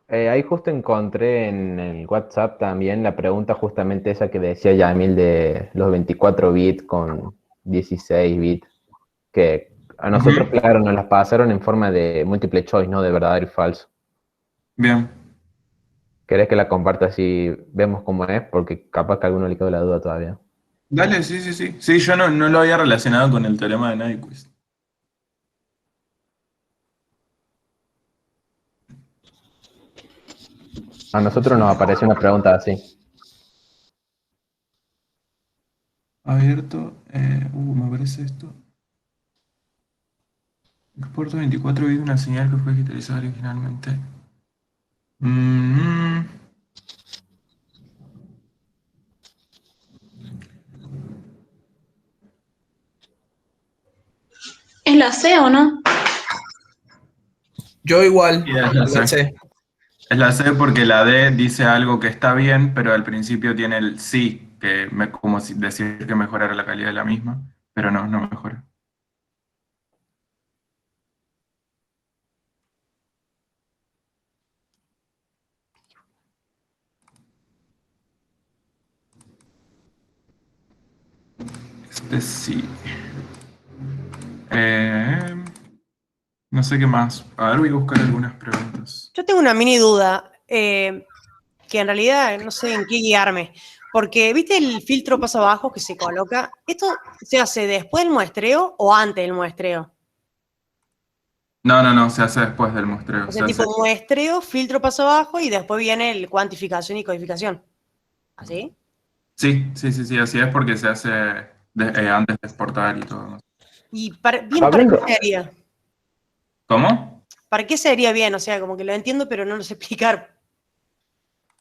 ahí justo encontré en el WhatsApp también la pregunta justamente esa que decía Yamil de los 24 bits con 16 bits, que a nosotros, Ujú. claro, nos las pasaron en forma de multiple choice, ¿no? De verdadero y falso. Bien. ¿Querés que la comparta así vemos cómo es? Porque capaz que a alguno le quedó la duda todavía. Dale, sí. Sí, yo no lo había relacionado con el teorema de Nyquist. A nosotros nos apareció una pregunta así. Abierto. Me aparece esto. Exporto 24 bits una señal que fue digitalizada originalmente. Mm, ¿Es la C o no? Yo igual, Sí, es la la C. C. Es la C porque la D dice algo que está bien, pero al principio tiene el sí, como si decir que mejorara la calidad de la misma, pero no mejora. Este sí. No sé qué más. A ver, voy a buscar algunas preguntas. Yo tengo una mini duda, que en realidad no sé en qué guiarme. Porque, ¿viste el filtro paso abajo que se coloca? ¿Esto se hace después del muestreo o antes del muestreo? No, se hace después del muestreo. O sea, tipo muestreo, filtro paso abajo y después viene el cuantificación y codificación. ¿Así? Sí, así es porque se hace antes de exportar y todo. ¿Y para qué sería? ¿Cómo? ¿Para qué sería bien? O sea, como que lo entiendo, pero no lo sé explicar.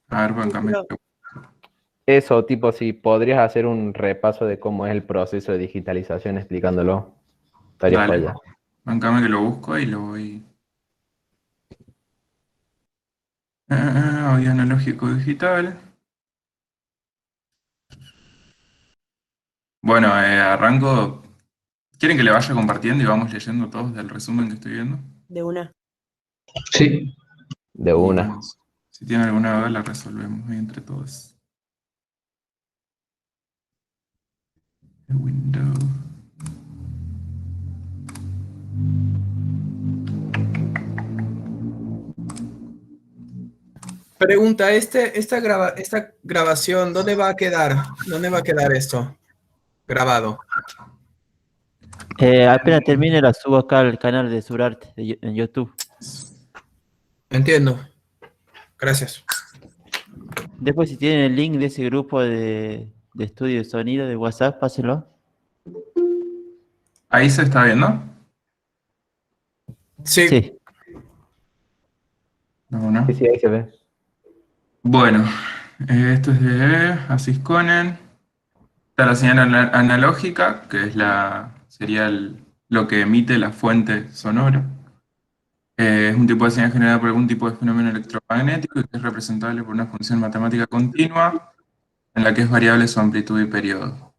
A ver, bancame. Eso, tipo, si podrías hacer un repaso de cómo es el proceso de digitalización explicándolo. Estaría Dale. joya. Bancame que lo busco y lo voy. Audio analógico digital. Bueno, arranco. ¿Quieren que le vaya compartiendo y vamos leyendo todos del resumen que estoy viendo? De una. Sí. De una. Si tienen alguna duda la resolvemos ahí entre todos. Window. Pregunta, esta grabación, ¿dónde va a quedar? ¿Dónde va a quedar esto grabado? Apenas termine la subo acá al canal de Surarte en YouTube. Entiendo. Gracias. Después si tienen el link de ese grupo de estudio de sonido de WhatsApp, pásenlo. ¿Ahí se está viendo? Sí. Sí. No. Sí, ahí se ve. Bueno, esto es de Asisconen. Está la señal analógica, que es sería lo que emite la fuente sonora. Es un tipo de señal generada por algún tipo de fenómeno electromagnético y que es representable por una función matemática continua en la que es variable su amplitud y periodo.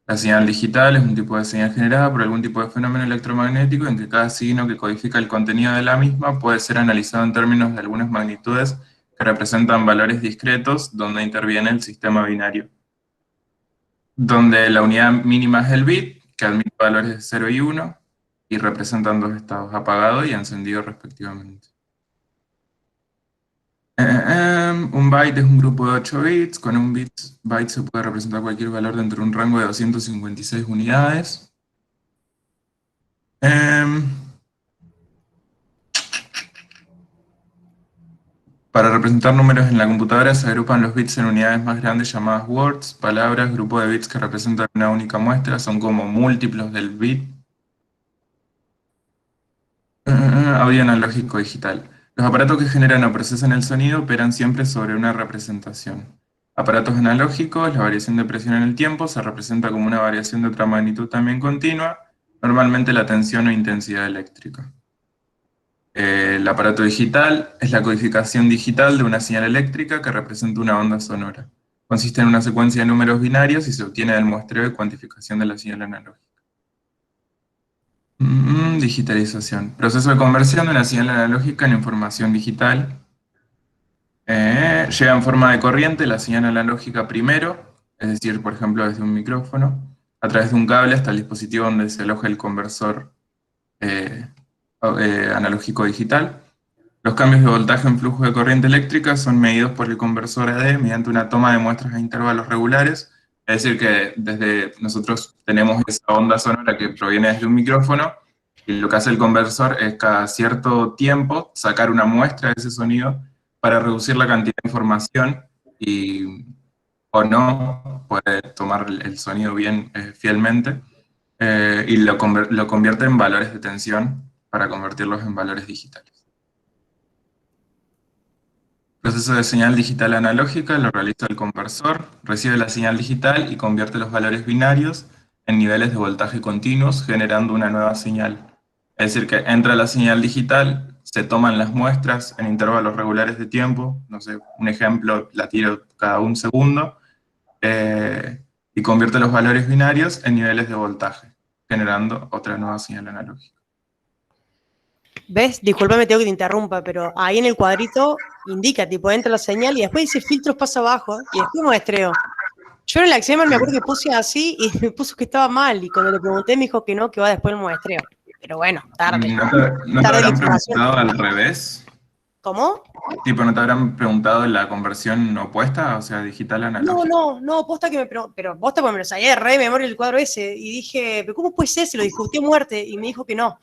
La señal digital es un tipo de señal generada por algún tipo de fenómeno electromagnético en que cada signo que codifica el contenido de la misma puede ser analizado en términos de algunas magnitudes que representan valores discretos donde interviene el sistema binario. Donde la unidad mínima es el bit, que admite valores de 0 y 1, y representan dos estados, apagado y encendido respectivamente. Un byte es un grupo de 8 bits, con un byte se puede representar cualquier valor dentro de un rango de 256 unidades. Para representar números en la computadora se agrupan los bits en unidades más grandes llamadas words, palabras, grupo de bits que representan una única muestra, son como múltiplos del bit. Audio analógico digital. Los aparatos que generan o procesan el sonido operan siempre sobre una representación. Aparatos analógicos, la variación de presión en el tiempo se representa como una variación de otra magnitud también continua, normalmente la tensión o intensidad eléctrica. El aparato digital es la codificación digital de una señal eléctrica que representa una onda sonora. Consiste en una secuencia de números binarios y se obtiene del muestreo y cuantificación de la señal analógica. Digitalización. Proceso de conversión de una señal analógica en información digital. Llega en forma de corriente la señal analógica primero, es decir, por ejemplo, desde un micrófono, a través de un cable hasta el dispositivo donde se aloja el conversor analógico digital. Los cambios de voltaje en flujo de corriente eléctrica son medidos por el conversor AD mediante una toma de muestras a intervalos regulares, es decir que desde nosotros tenemos esa onda sonora que proviene desde un micrófono, y lo que hace el conversor es cada cierto tiempo sacar una muestra de ese sonido para reducir la cantidad de información o no puede tomar el sonido bien fielmente, y lo convierte en valores de tensión para convertirlos en valores digitales. Proceso de señal digital analógica lo realiza el conversor, recibe la señal digital y convierte los valores binarios en niveles de voltaje continuos, generando una nueva señal. Es decir, que entra la señal digital, se toman las muestras en intervalos regulares de tiempo, no sé, un ejemplo, la tiro cada un segundo, y convierte los valores binarios en niveles de voltaje, generando otra nueva señal analógica. ¿Ves? Disculpame, tengo que te interrumpa, pero ahí en el cuadrito indica, tipo, entra la señal y después dice filtros pasa abajo y después muestreo. Yo en el Alzheimer me acuerdo que puse así y me puso que estaba mal y cuando le pregunté me dijo que no, que va después el muestreo. Pero bueno, tarde. ¿No te habrán preguntado al revés? ¿Cómo? Tipo, ¿no te habrán preguntado la conversión opuesta, o sea, digital a analógico? No, posta que me preguntó, pero posta porque me lo sabía de re memoria el cuadro ese y dije, ¿pero cómo puede ser? Se lo discutí a muerte y me dijo que no.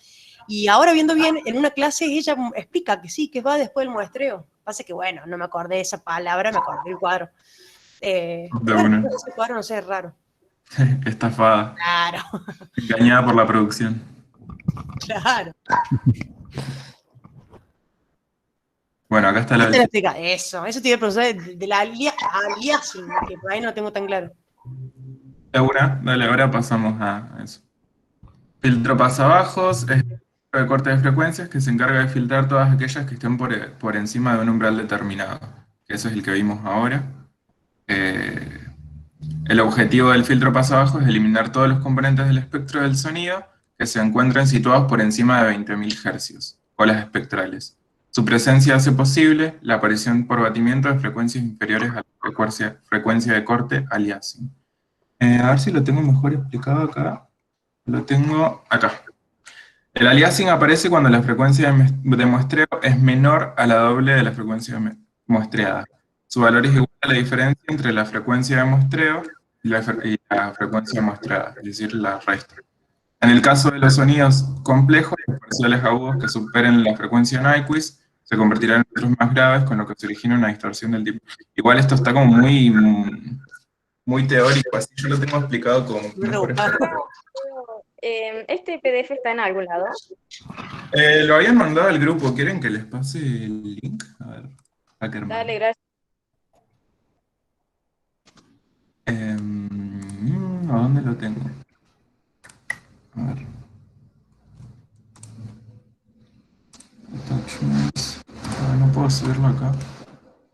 Y ahora viendo bien, en una clase ella explica que sí, que va después del muestreo. Pasa que bueno, no me acordé de esa palabra, me acordé del cuadro. Bueno, ese cuadro no sé, es raro. Estafada. Claro. Engañada por la producción. Claro. Bueno, acá está la... Eso te iba a preguntar de la aliasing, que por ahí no tengo tan claro. Dale, ahora pasamos a eso. Filtro pasabajos es un recorte de frecuencias que se encarga de filtrar todas aquellas que estén por encima de un umbral determinado. Eso es el que vimos ahora. El objetivo del filtro pasabajo es eliminar todos los componentes del espectro del sonido que se encuentran situados por encima de 20.000 Hz, olas espectrales. Su presencia hace posible la aparición por batimiento de frecuencias inferiores a la frecuencia de corte aliasing. A ver si lo tengo mejor explicado acá. Lo tengo acá. El aliasing aparece cuando la frecuencia de muestreo es menor a la doble de la frecuencia muestreada. Su valor es igual a la diferencia entre la frecuencia de muestreo y la frecuencia muestreada, es decir, la resta. En el caso de los sonidos complejos, los parciales agudos que superen la frecuencia Nyquist se convertirán en otros más graves, con lo que se origina una distorsión del tipo. Igual esto está como muy teórico, así yo lo tengo explicado como mejor. ¿Este PDF está en algún lado? Lo habían mandado al grupo, ¿quieren que les pase el link? A ver, Ackerman. Dale, gracias. ¿A dónde lo tengo? A ver. Attachments. No puedo subirlo acá.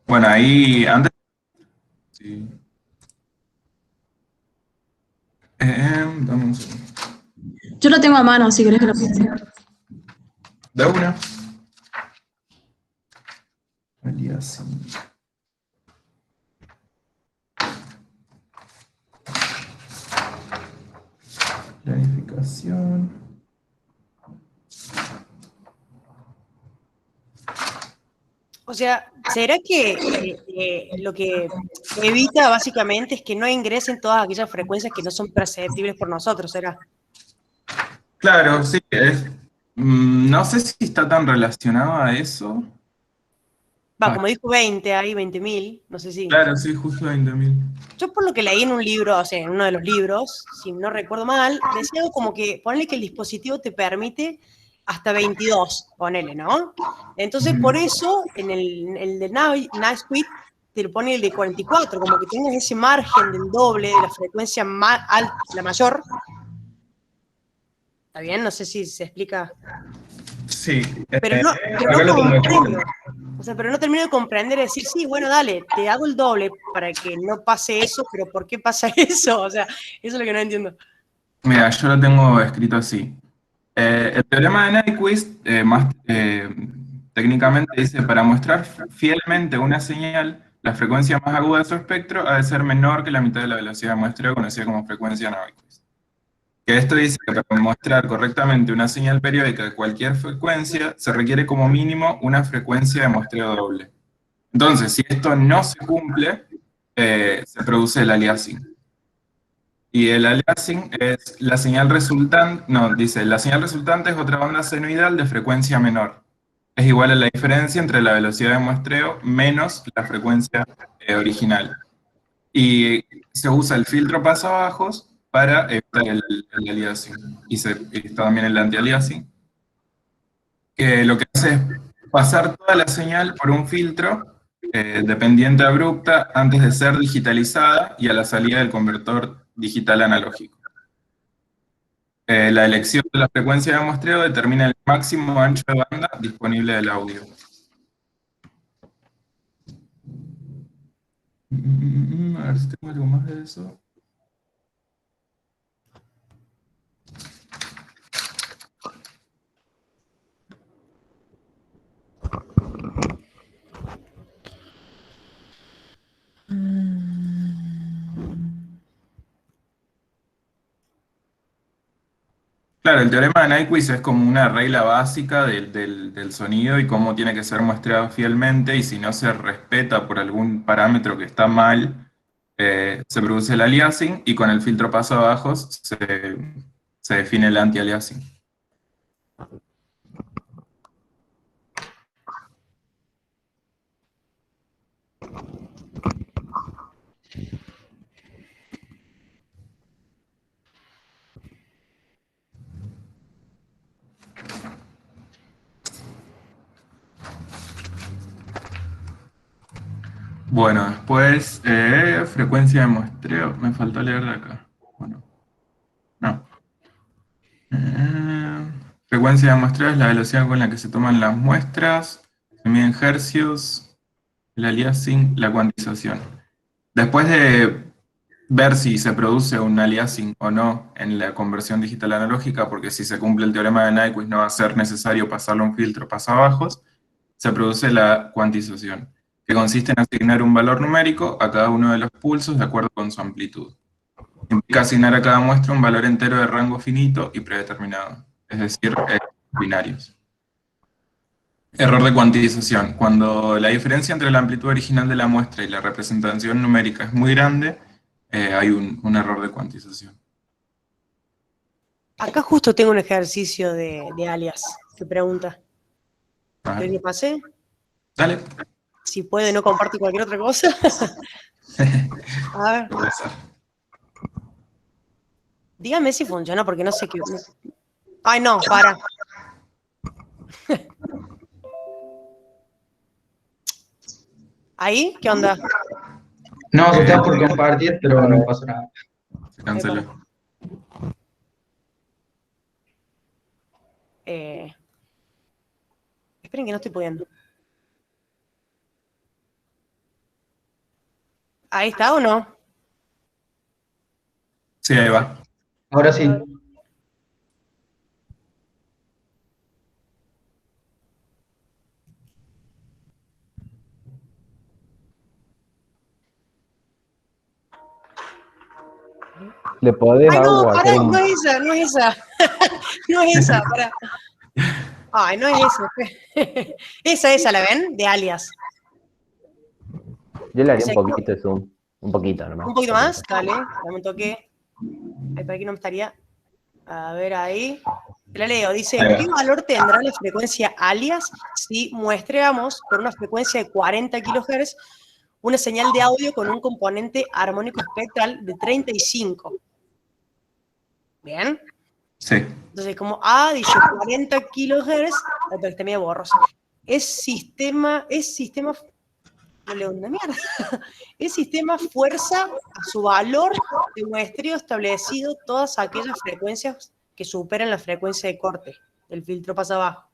Bueno, ahí antes. Sí. Dame un segundo. Yo lo tengo a mano, si querés que lo pase. De una. Aliasing. Planificación. O sea, ¿será que lo que evita básicamente es que no ingresen todas aquellas frecuencias que no son perceptibles por nosotros, será? Claro, sí. No sé si está tan relacionado a eso. Como dijo 20, hay 20.000, no sé si... Claro, sí, justo 20.000. Yo por lo que leí en un libro, o sea, en uno de los libros, si no recuerdo mal, decía algo como que ponle que el dispositivo te permite hasta 22, ponele, ¿no? Entonces, por eso, en el de Nyquist te lo pone el de 44, como que tengas ese margen del doble de la frecuencia más alta, la mayor. ¿Está bien? No sé si se explica. Sí. Pero no comprendo. O sea, pero no termino de comprender y decir, sí, bueno, dale, te hago el doble para que no pase eso, pero ¿por qué pasa eso? O sea, eso es lo que no entiendo. Mira, yo lo tengo escrito así. El teorema de Nyquist, técnicamente dice, para mostrar fielmente una señal, la frecuencia más aguda de su espectro ha de ser menor que la mitad de la velocidad de muestreo, conocida como frecuencia Nyquist. Que esto dice que para mostrar correctamente una señal periódica de cualquier frecuencia, se requiere como mínimo una frecuencia de muestreo doble. Entonces, si esto no se cumple, se produce el aliasing. Y el aliasing es la señal resultante, la señal resultante es otra banda senoidal de frecuencia menor. Es igual a la diferencia entre la velocidad de muestreo menos la frecuencia original. Y se usa el filtro pasabajos para evitar el aliasing. Y está también el anti-aliasing, que lo que hace es pasar toda la señal por un filtro dependiente abrupta antes de ser digitalizada y a la salida del convertor digital analógico. La elección de la frecuencia de muestreo determina el máximo ancho de banda disponible del audio. A ver si tengo algo más de eso. Claro, el teorema de Nyquist es como una regla básica del sonido y cómo tiene que ser muestreado fielmente, y si no se respeta por algún parámetro que está mal, se produce el aliasing, y con el filtro pasabajos se define el anti-aliasing. Bueno, después, frecuencia de muestreo. Me faltó leer de acá. Bueno, no. Frecuencia de muestreo es la velocidad con la que se toman las muestras, se miden hercios, el aliasing, la cuantización. Después de ver si se produce un aliasing o no en la conversión digital analógica, porque si se cumple el teorema de Nyquist no va a ser necesario pasarle un filtro pasabajos, se produce la cuantización, que consiste en asignar un valor numérico a cada uno de los pulsos de acuerdo con su amplitud. Implica asignar a cada muestra un valor entero de rango finito y predeterminado, es decir, binarios. Error de cuantización. Cuando la diferencia entre la amplitud original de la muestra y la representación numérica es muy grande, hay un error de cuantización. Acá justo tengo un ejercicio de alias que pregunta. ¿Querés que pase? Dale. Si puede, no comparte cualquier otra cosa. A ver. Dígame si funciona, porque no sé qué. Ay, no, para. ¿Ahí? ¿Qué onda? No, se está por compartir, pero no pasa nada. Se canceló. Esperen que no estoy pudiendo. ¿Ahí está o no? Sí, ahí va. Ahora sí. ¿Le podés Ay, no, hacer pará, un... no es esa, no es esa. No es esa, pará. Ay, no es esa. Esa, ¿la ven? De alias. Yo le haría un poquito de zoom. Un poquito nomás. ¿Un poquito más? Dale, dame un toque. Ay, para aquí no me estaría. A ver ahí. La leo. Dice, ¿qué valor tendrá la frecuencia alias si muestreamos por una frecuencia de 40 kHz una señal de audio con un componente armónico espectral de 35? ¿Bien? Sí. Entonces, como A dice 40 kHz, pero está medio borroso. Es sistema, no leo una mierda. El sistema fuerza a su valor de muestreo establecido todas aquellas frecuencias que superan la frecuencia de corte del filtro pasabajo.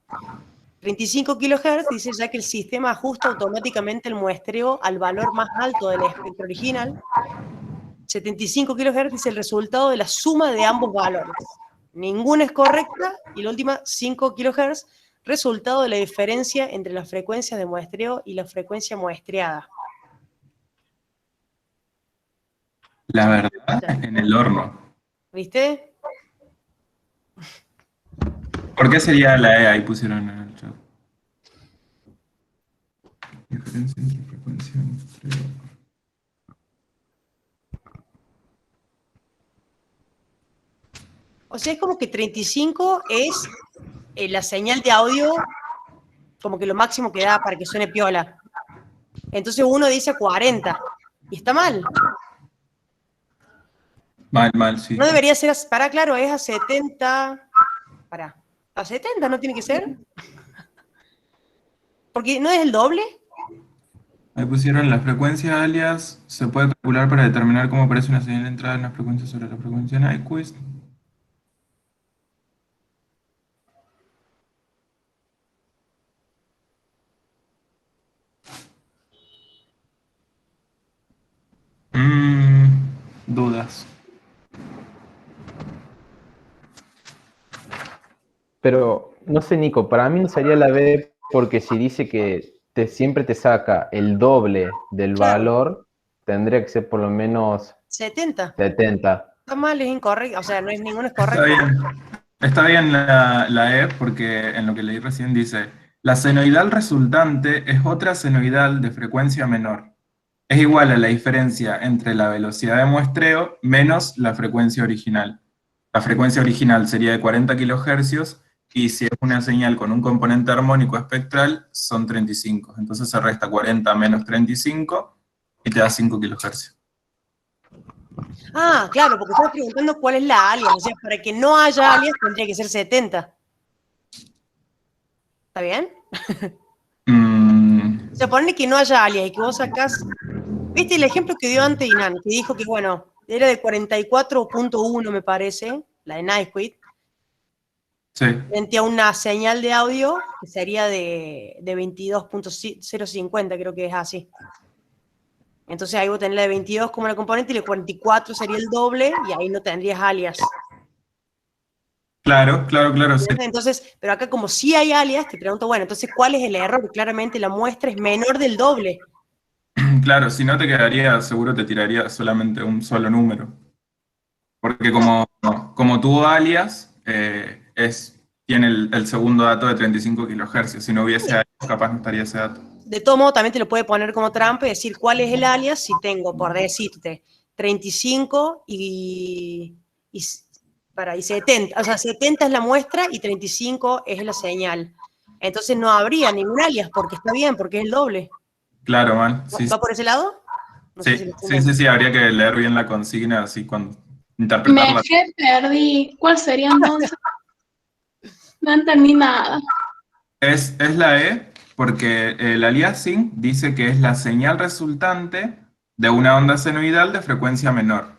35 kHz dice ya que el sistema ajusta automáticamente el muestreo al valor más alto del espectro original. 75 kHz dice el resultado de la suma de ambos valores. Ninguna es correcta, y la última, 5 kHz, resultado de la diferencia entre las frecuencias de muestreo y la frecuencia muestreada. La verdad, en el horno. ¿Viste? ¿Por qué sería la E? Ahí pusieron en el chat. Diferencia entre frecuencia y muestreo. O sea, es como que 35 es la señal de audio, como que lo máximo que da para que suene piola. Entonces uno dice 40, y está mal. Mal, sí. No debería ser, para claro, es a 70, a 70 no tiene que ser. Porque no es el doble. Ahí pusieron la frecuencia alias, se puede calcular para determinar cómo aparece una señal de entrada en la frecuencia sobre la frecuencia Nyquist. dudas. Pero, no sé, Nico, para mí no sería la B porque si dice que siempre te saca el doble del Claro. valor, tendría que ser por lo menos 70. 70. Está mal, es incorrecto. O sea, no es ninguno es Está correcto. bien. Está bien la E porque en lo que leí recién dice, la senoidal resultante es otra senoidal de frecuencia menor. Es igual a la diferencia entre la velocidad de muestreo menos la frecuencia original. La frecuencia original sería de 40 kHz y si es una señal con un componente armónico espectral son 35. Entonces se resta 40 menos 35 y te da 5 kHz. Ah, claro, porque estaba preguntando cuál es la alias. O sea, para que no haya alias tendría que ser 70. ¿Está bien? O sea, ponle que no haya alias y que vos sacás... ¿Viste el ejemplo que dio antes Inan? Que dijo que, bueno, era de 44.1, me parece, la de Nightquit, Sí. frente a una señal de audio que sería de 22.050, creo que es así. Entonces ahí vos tenés la de 22 como la componente y la de 44 sería el doble y ahí no tendrías alias. Claro, sí. Entonces, pero acá como sí hay alias, te pregunto, bueno, entonces ¿cuál es el error? Claramente la muestra es menor del doble. Claro, si no te quedaría, seguro te tiraría solamente un solo número. Porque como tuvo alias, tiene el segundo dato de 35 kHz. Si no hubiese alias, capaz no estaría ese dato. De todo modo, también te lo puede poner como trampa y decir cuál es el alias si tengo, por decirte, 35 y 70. O sea, 70 es la muestra y 35 es la señal. Entonces no habría ningún alias porque está bien, porque es el doble. Claro, man. Sí, ¿Va por ese lado? No sé si lo entienden. sí, habría que leer bien la consigna, así cuando Me interpretarla. perdí. ¿Cuál sería entonces? No entendí nada. Es la E, porque el aliasing dice que es la señal resultante de una onda senoidal de frecuencia menor.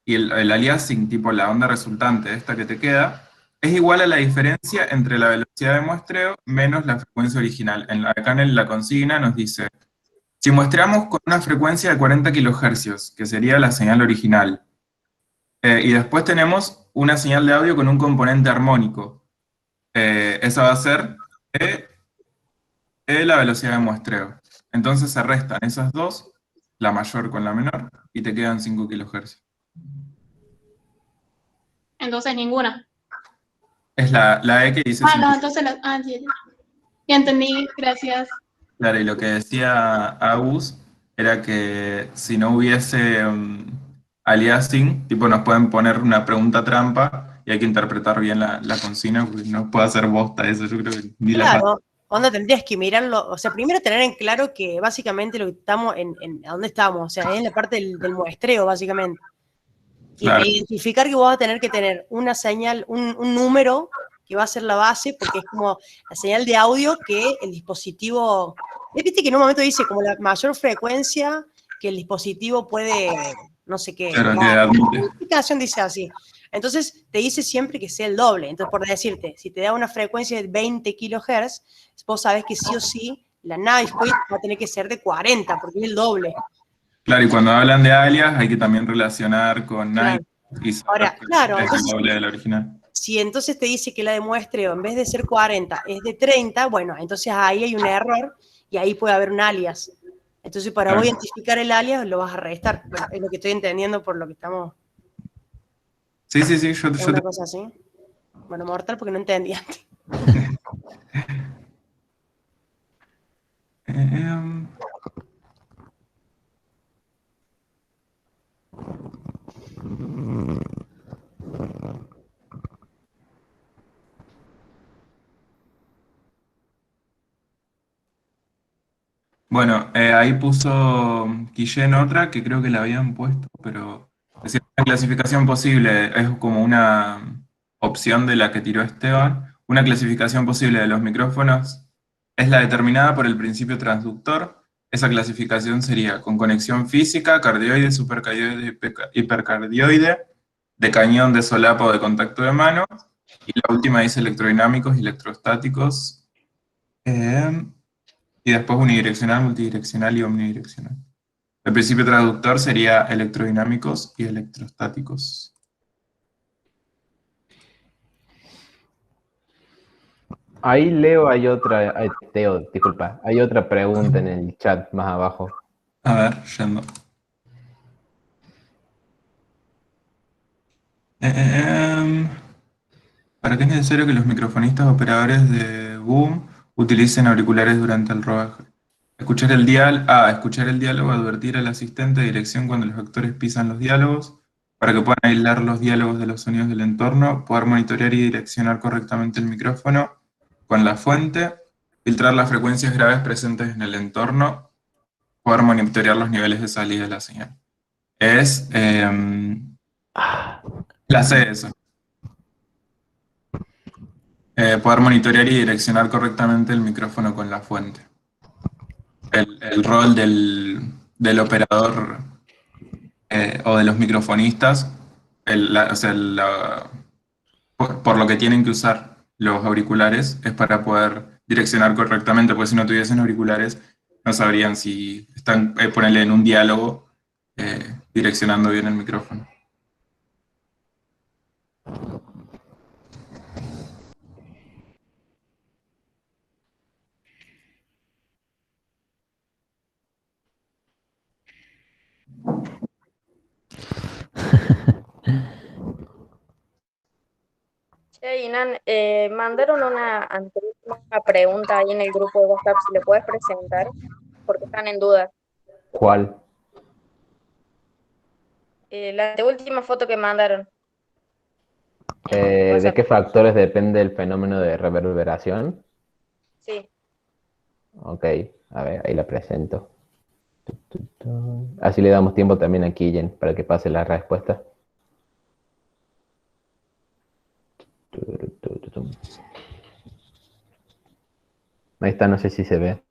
Y el aliasing, tipo la onda resultante, esta que te queda, es igual a la diferencia entre la velocidad de muestreo menos la frecuencia original. Acá en la consigna nos dice, si muestreamos con una frecuencia de 40 kHz, que sería la señal original, y después tenemos una señal de audio con un componente armónico, esa va a ser la velocidad de muestreo. Entonces se restan esas dos, la mayor con la menor, y te quedan 5 kHz. Entonces ninguna. Es la E que dice 5. No, entonces ya entendí, gracias. Claro, y lo que decía Agus era que si no hubiese aliasing, tipo nos pueden poner una pregunta trampa y hay que interpretar bien la consigna porque no puede hacer bosta eso, yo creo que ni Claro, onda tendrías que mirarlo, o sea, primero tener en claro que básicamente lo que estamos, ¿a dónde estamos? O sea, es en la parte del muestreo, básicamente. Claro. Identificar que vos vas a tener que tener una señal, un número que va a ser la base, porque es como la señal de audio que el dispositivo... Viste que en un momento dice como la mayor frecuencia que el dispositivo puede, no sé qué, Claro, la aplicación dice así. Entonces te dice siempre que sea el doble. Entonces, por decirte, si te da una frecuencia de 20 kHz, vos sabés que sí o sí la Nightquit va a tener que ser de 40, porque es el doble. Claro, y cuando hablan de alias hay que también relacionar con Night y ahora, claro, es entonces, el doble de la original. Si entonces te dice que la de muestreo en vez de ser 40 es de 30, bueno, entonces ahí hay un error y ahí puede haber un alias. Entonces para vos identificar el alias lo vas a restar. Bueno, es lo que estoy entendiendo por lo que estamos... Sí, yo una cosa así. Bueno, mortal porque no entendí antes. Bueno, ahí puso Guillén otra que creo que la habían puesto, pero es decir, una clasificación posible es como una opción de la que tiró Esteban. Una clasificación posible de los micrófonos es la determinada por el principio transductor. Esa clasificación sería con conexión física, cardioide, supercardioide, hipercardioide, de cañón, de solapa o de contacto de mano. Y la última dice electrodinámicos y electrostáticos. Y después unidireccional, multidireccional y omnidireccional. El principio traductor sería electrodinámicos y electrostáticos. Ahí Leo, hay otra, Teo, disculpa, hay otra pregunta en el chat más abajo. A ver, yendo. ¿Para qué es necesario que los microfonistas operadores de boom utilicen auriculares durante el rodaje? Escuchar el diálogo, advertir al asistente de dirección cuando los actores pisan los diálogos, para que puedan aislar los diálogos de los sonidos del entorno, poder monitorear y direccionar correctamente el micrófono con la fuente, filtrar las frecuencias graves presentes en el entorno, poder monitorear los niveles de salida de la señal. Es la C eso. Poder monitorear y direccionar correctamente el micrófono con la fuente. El rol del operador o de los microfonistas, por lo que tienen que usar los auriculares, es para poder direccionar correctamente, porque si no tuviesen auriculares, no sabrían si están, ponerle en un diálogo, direccionando bien el micrófono. Che, Inan, mandaron una anteúltima pregunta ahí en el grupo de WhatsApp, si le puedes presentar, porque están en duda. ¿Cuál? La anteúltima foto que mandaron. ¿De qué factores depende el fenómeno de reverberación? Sí. Ok, a ver, ahí la presento. Así le damos tiempo también a Killen para que pase la respuesta. Ahí está, no sé si se ve.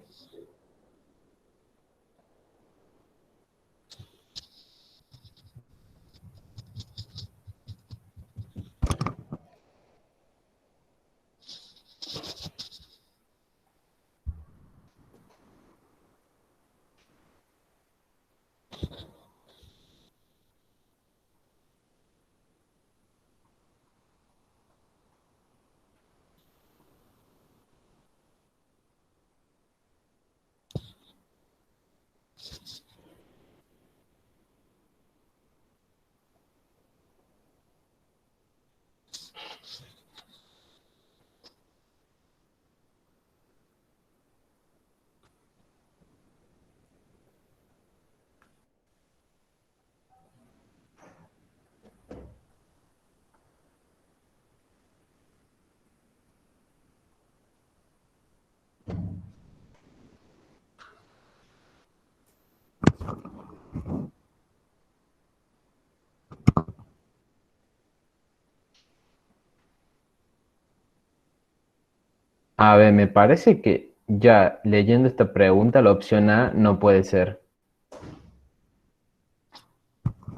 A ver, me parece que ya leyendo esta pregunta, la opción A no puede ser.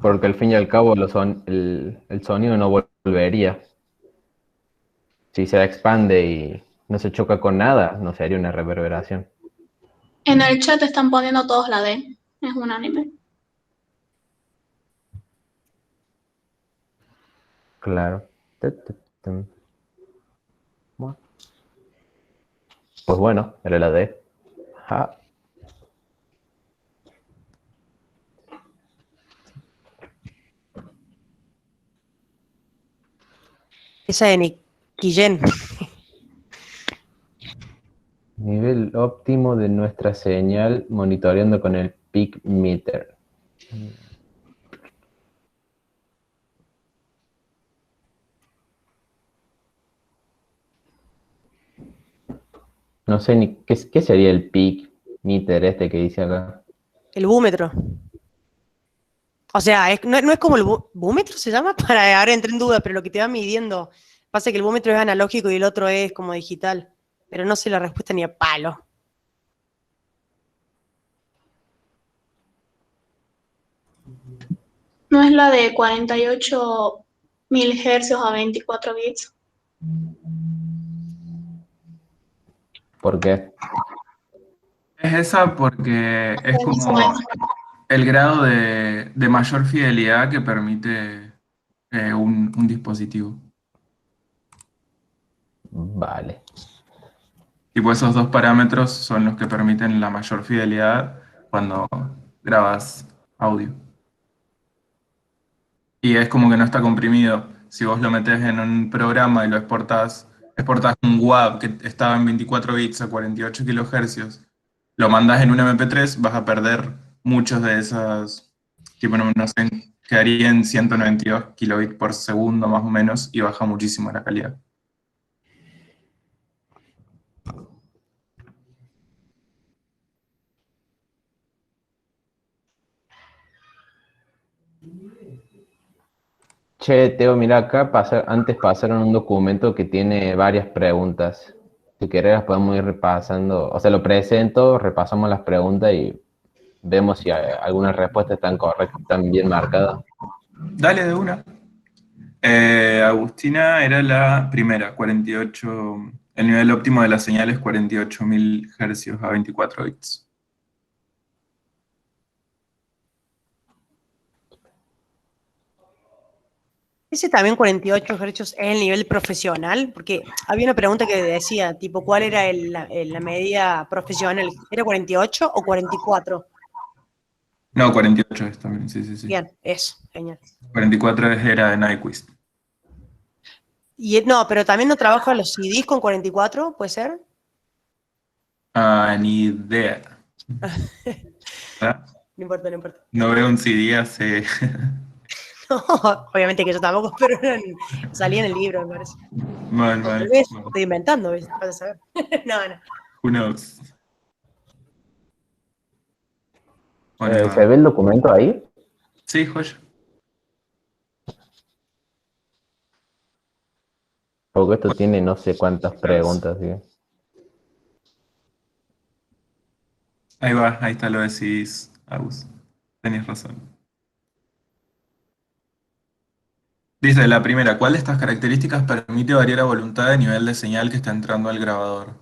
Porque al fin y al cabo el sonido no volvería. Si se expande y no se choca con nada, no sería una reverberación. En el chat están poniendo todos la D. Es unánime. Claro. Pues bueno, era la D. Ajá. Esa de Killen. Nivel óptimo de nuestra señal monitoreando con el peak meter. No sé ni qué sería el peak meter este que dice acá. El búmetro. O sea, no es como el búmetro, se llama, para ahora entré en duda, pero lo que te va midiendo. Pasa que el búmetro es analógico y el otro es como digital. Pero no sé la respuesta ni a palo. ¿No es la de 48.000 hercios a 24 bits? ¿Por qué? Es esa porque es como el grado de mayor fidelidad que permite un dispositivo. Vale. Tipo, esos dos parámetros son los que permiten la mayor fidelidad cuando grabas audio. Y es como que no está comprimido. Si vos lo metés en un programa y lo exportás un WAV que estaba en 24 bits a 48 kilohercios, lo mandás en un MP3, vas a perder muchos de esas, tipo, no sé, quedaría en 192 kilobits por segundo más o menos y baja muchísimo la calidad. Che, Teo, mira acá, antes pasaron un documento que tiene varias preguntas. Si querés las podemos ir repasando, o sea, lo presento, repasamos las preguntas y vemos si algunas respuestas están correctas, están bien marcadas. Dale de una. Agustina era la primera, 48, el nivel óptimo de la señal es 48.000 hercios a 24 bits. Ese también 48 Hz es el nivel profesional, porque había una pregunta que decía, tipo, ¿cuál era la medida profesional? ¿Era 48 o 44? No, 48 es también, sí. Bien, eso, genial. 44 era de Nyquist. Y no, pero también no trabaja los CDs con 44, ¿puede ser? Ah, ni idea. ¿Verdad? No importa, no importa. No veo un CD hace... No, obviamente que yo tampoco, pero salía en el libro, me parece. mal. Tal vez estoy inventando, ¿ves? Vas a saber. No. Who knows? Bueno, ahí ¿Se va. ve el documento ahí? Sí, joya. Porque esto tiene no sé cuántas preguntas, ¿sí? Ahí va, ahí está, lo decís, Agus. Tenés razón. Dice, la primera, ¿cuál de estas características permite variar a voluntad el nivel de señal que está entrando al grabador?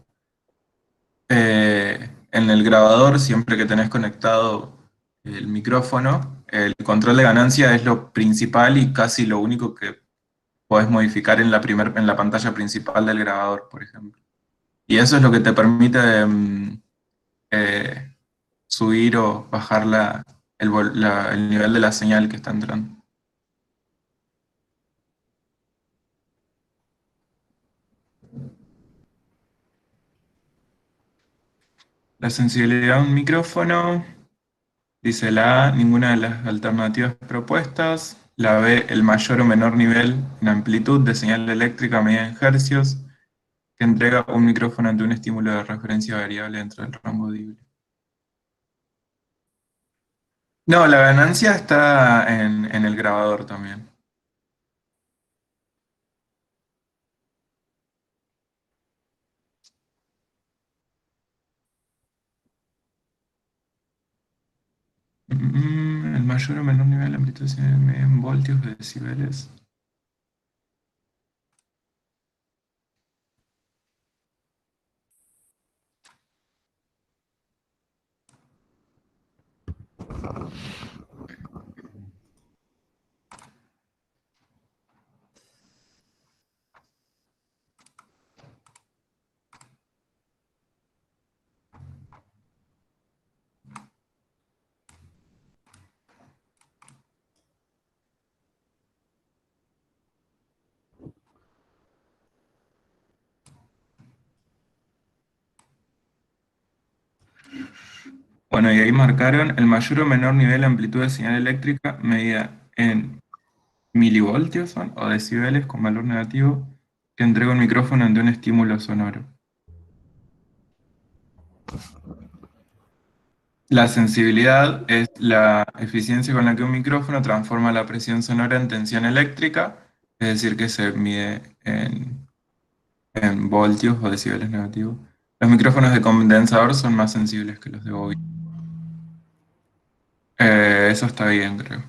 En el grabador, siempre que tenés conectado el micrófono, el control de ganancia es lo principal y casi lo único que podés modificar en en la pantalla principal del grabador, por ejemplo. Y eso es lo que te permite eh, subir o bajar el nivel de la señal que está entrando. La sensibilidad de un micrófono, dice la A, ninguna de las alternativas propuestas. La B, el mayor o menor nivel en amplitud de señal eléctrica medida en hercios que entrega un micrófono ante un estímulo de referencia variable dentro del rango audible. No, la ganancia está en el grabador también. El mayor o menor nivel de amplitud se mide en voltios o decibeles. Bueno, y ahí marcaron el mayor o menor nivel de amplitud de señal eléctrica medida en milivoltios son, o decibeles con valor negativo que entrega un micrófono ante un estímulo sonoro. La sensibilidad es la eficiencia con la que un micrófono transforma la presión sonora en tensión eléctrica, es decir, que se mide en voltios o decibeles negativos. Los micrófonos de condensador son más sensibles que los de bobina. Eso está bien, creo.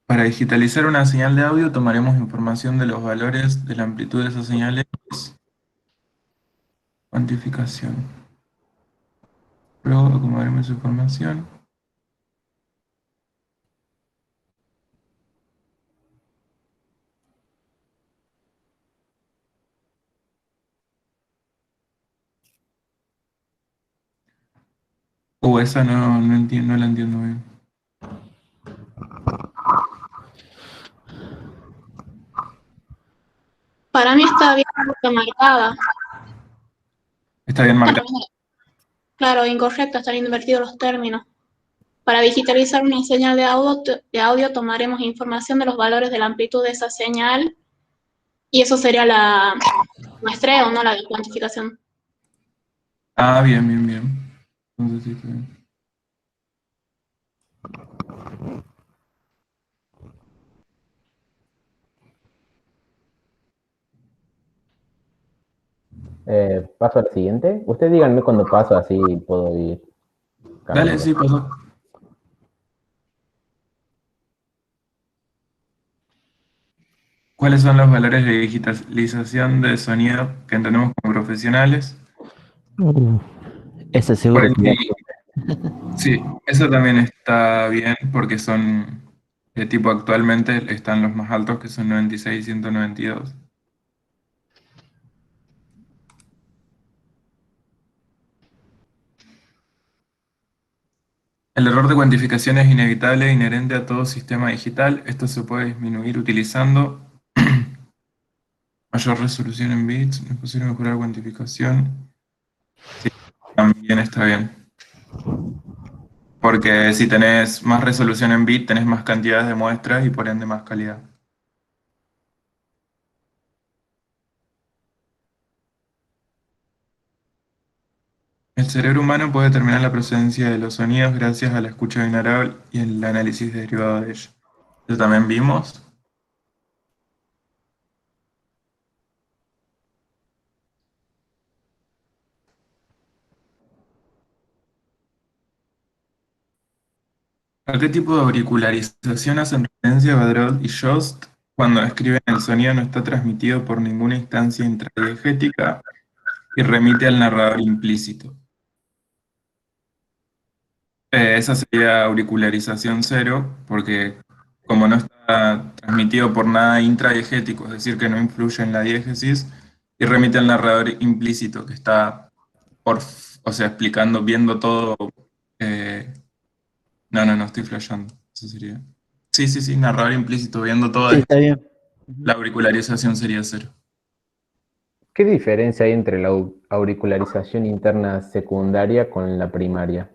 Para digitalizar una señal de audio tomaremos información de los valores de la amplitud de esa señal X. Cuantificación. Luego acomodaremos esa información. Esa no entiendo, no la entiendo bien. Para mí está bien marcada. Está bien marcada. Claro, incorrecta, están invertidos los términos. Para digitalizar una señal de audio tomaremos información de los valores de la amplitud de esa señal y eso sería la muestreo, no la cuantificación. Ah, bien, bien, bien. Entonces sí está bien. ¿Paso al siguiente? Ustedes díganme cuando paso, así puedo ir Dale, cambiando. sí, pasó. ¿Cuáles son los valores de digitalización de sonido que entendemos como profesionales? Ese seguro que... Sí, eso también está bien porque son de tipo actualmente están los más altos que son 96 y 192. El error de cuantificación es inevitable e inherente a todo sistema digital. Esto se puede disminuir utilizando mayor resolución en bits. Es posible mejorar cuantificación. Sí, también está bien. Porque si tenés más resolución en bit, tenés más cantidades de muestras y por ende más calidad. El cerebro humano puede determinar la procedencia de los sonidos gracias a la escucha binaural y el análisis derivado de ello. Eso también vimos. ¿A qué tipo de auricularización hacen referencia Badrot y Jost cuando describen el sonido no está transmitido por ninguna instancia intradiegética y remite al narrador implícito? Esa sería auricularización cero, porque como no está transmitido por nada intradiegético, es decir, que no influye en la diégesis, y remite al narrador implícito, que está o sea, explicando, viendo todo. No, estoy flasheando. Eso sería. Sí, narrador implícito, viendo todo. Sí, está bien. La auricularización sería cero. ¿Qué diferencia hay entre la auricularización interna secundaria con la primaria?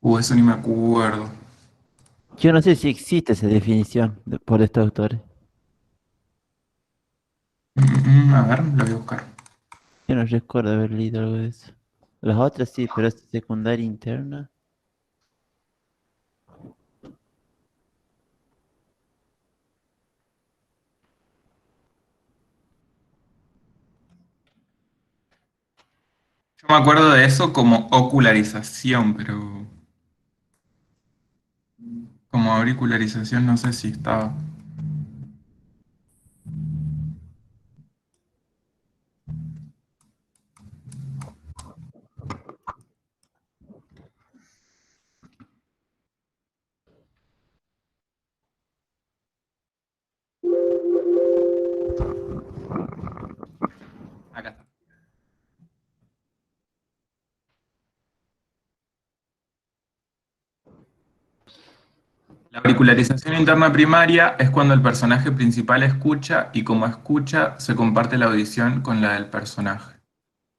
Eso ni me acuerdo. Yo no sé si existe esa definición por estos autores. A ver, lo voy a buscar. Yo no recuerdo haber leído algo de eso. Las otras sí, pero esta secundaria interna. Yo me acuerdo de eso como ocularización, pero como auricularización no sé si estaba. Acá está. La auricularización interna primaria es cuando el personaje principal escucha y como escucha se comparte la audición con la del personaje.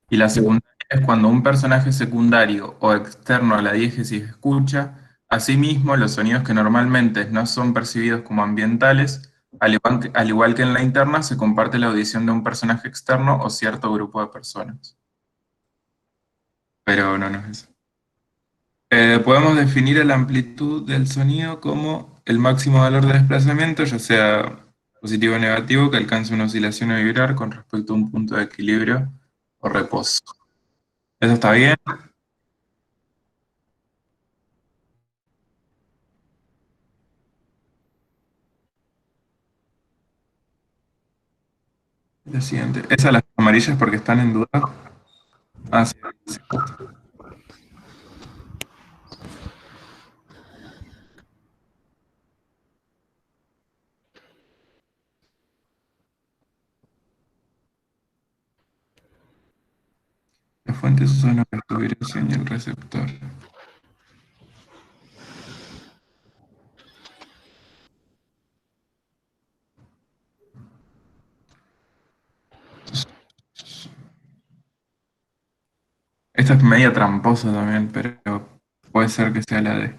Y la secundaria es cuando un personaje secundario o externo a la diégesis escucha, asimismo los sonidos que normalmente no son percibidos como ambientales, al igual que en la interna, se comparte la audición de un personaje externo o cierto grupo de personas. Pero no es eso. Podemos definir la amplitud del sonido como el máximo valor de desplazamiento, ya sea positivo o negativo, que alcanza una oscilación a vibrar con respecto a un punto de equilibrio o reposo. ¿Eso está bien? La siguiente. Esas las amarillas porque están en duda. Ah, sí. Sí. Las fuentes sonoras, tu vibración y el receptor. Esta es media tramposa también, pero puede ser que sea la D.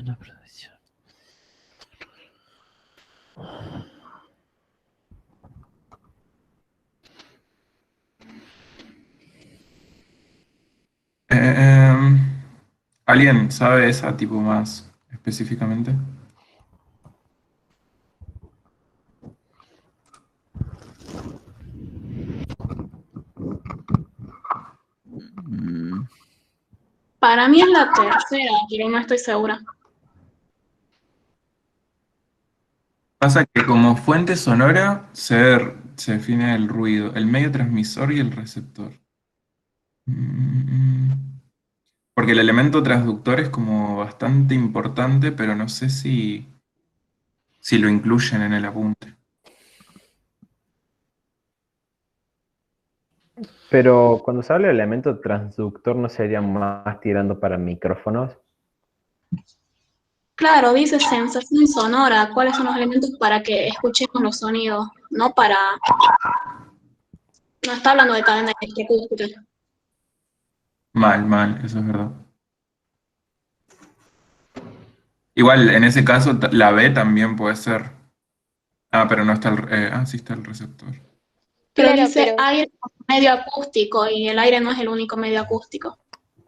Una producción. ¿Alguien sabe esa tipo más específicamente? Para mí es la tercera, pero no estoy segura. Pasa que como fuente sonora se define el ruido, el medio transmisor y el receptor. Porque el elemento transductor es como bastante importante, pero no sé si lo incluyen en el apunte. Pero cuando se habla de elemento transductor, ¿no sería más tirando para micrófonos? Claro, dice sensación sonora, cuáles son los elementos para que escuchemos los sonidos, no para... No está hablando de cadena electroacústica. Mal, eso es verdad. Igual, en ese caso, la B también puede ser. Ah, pero no está sí está el receptor. Pero Claro, dice pero aire como medio acústico y el aire no es el único medio acústico.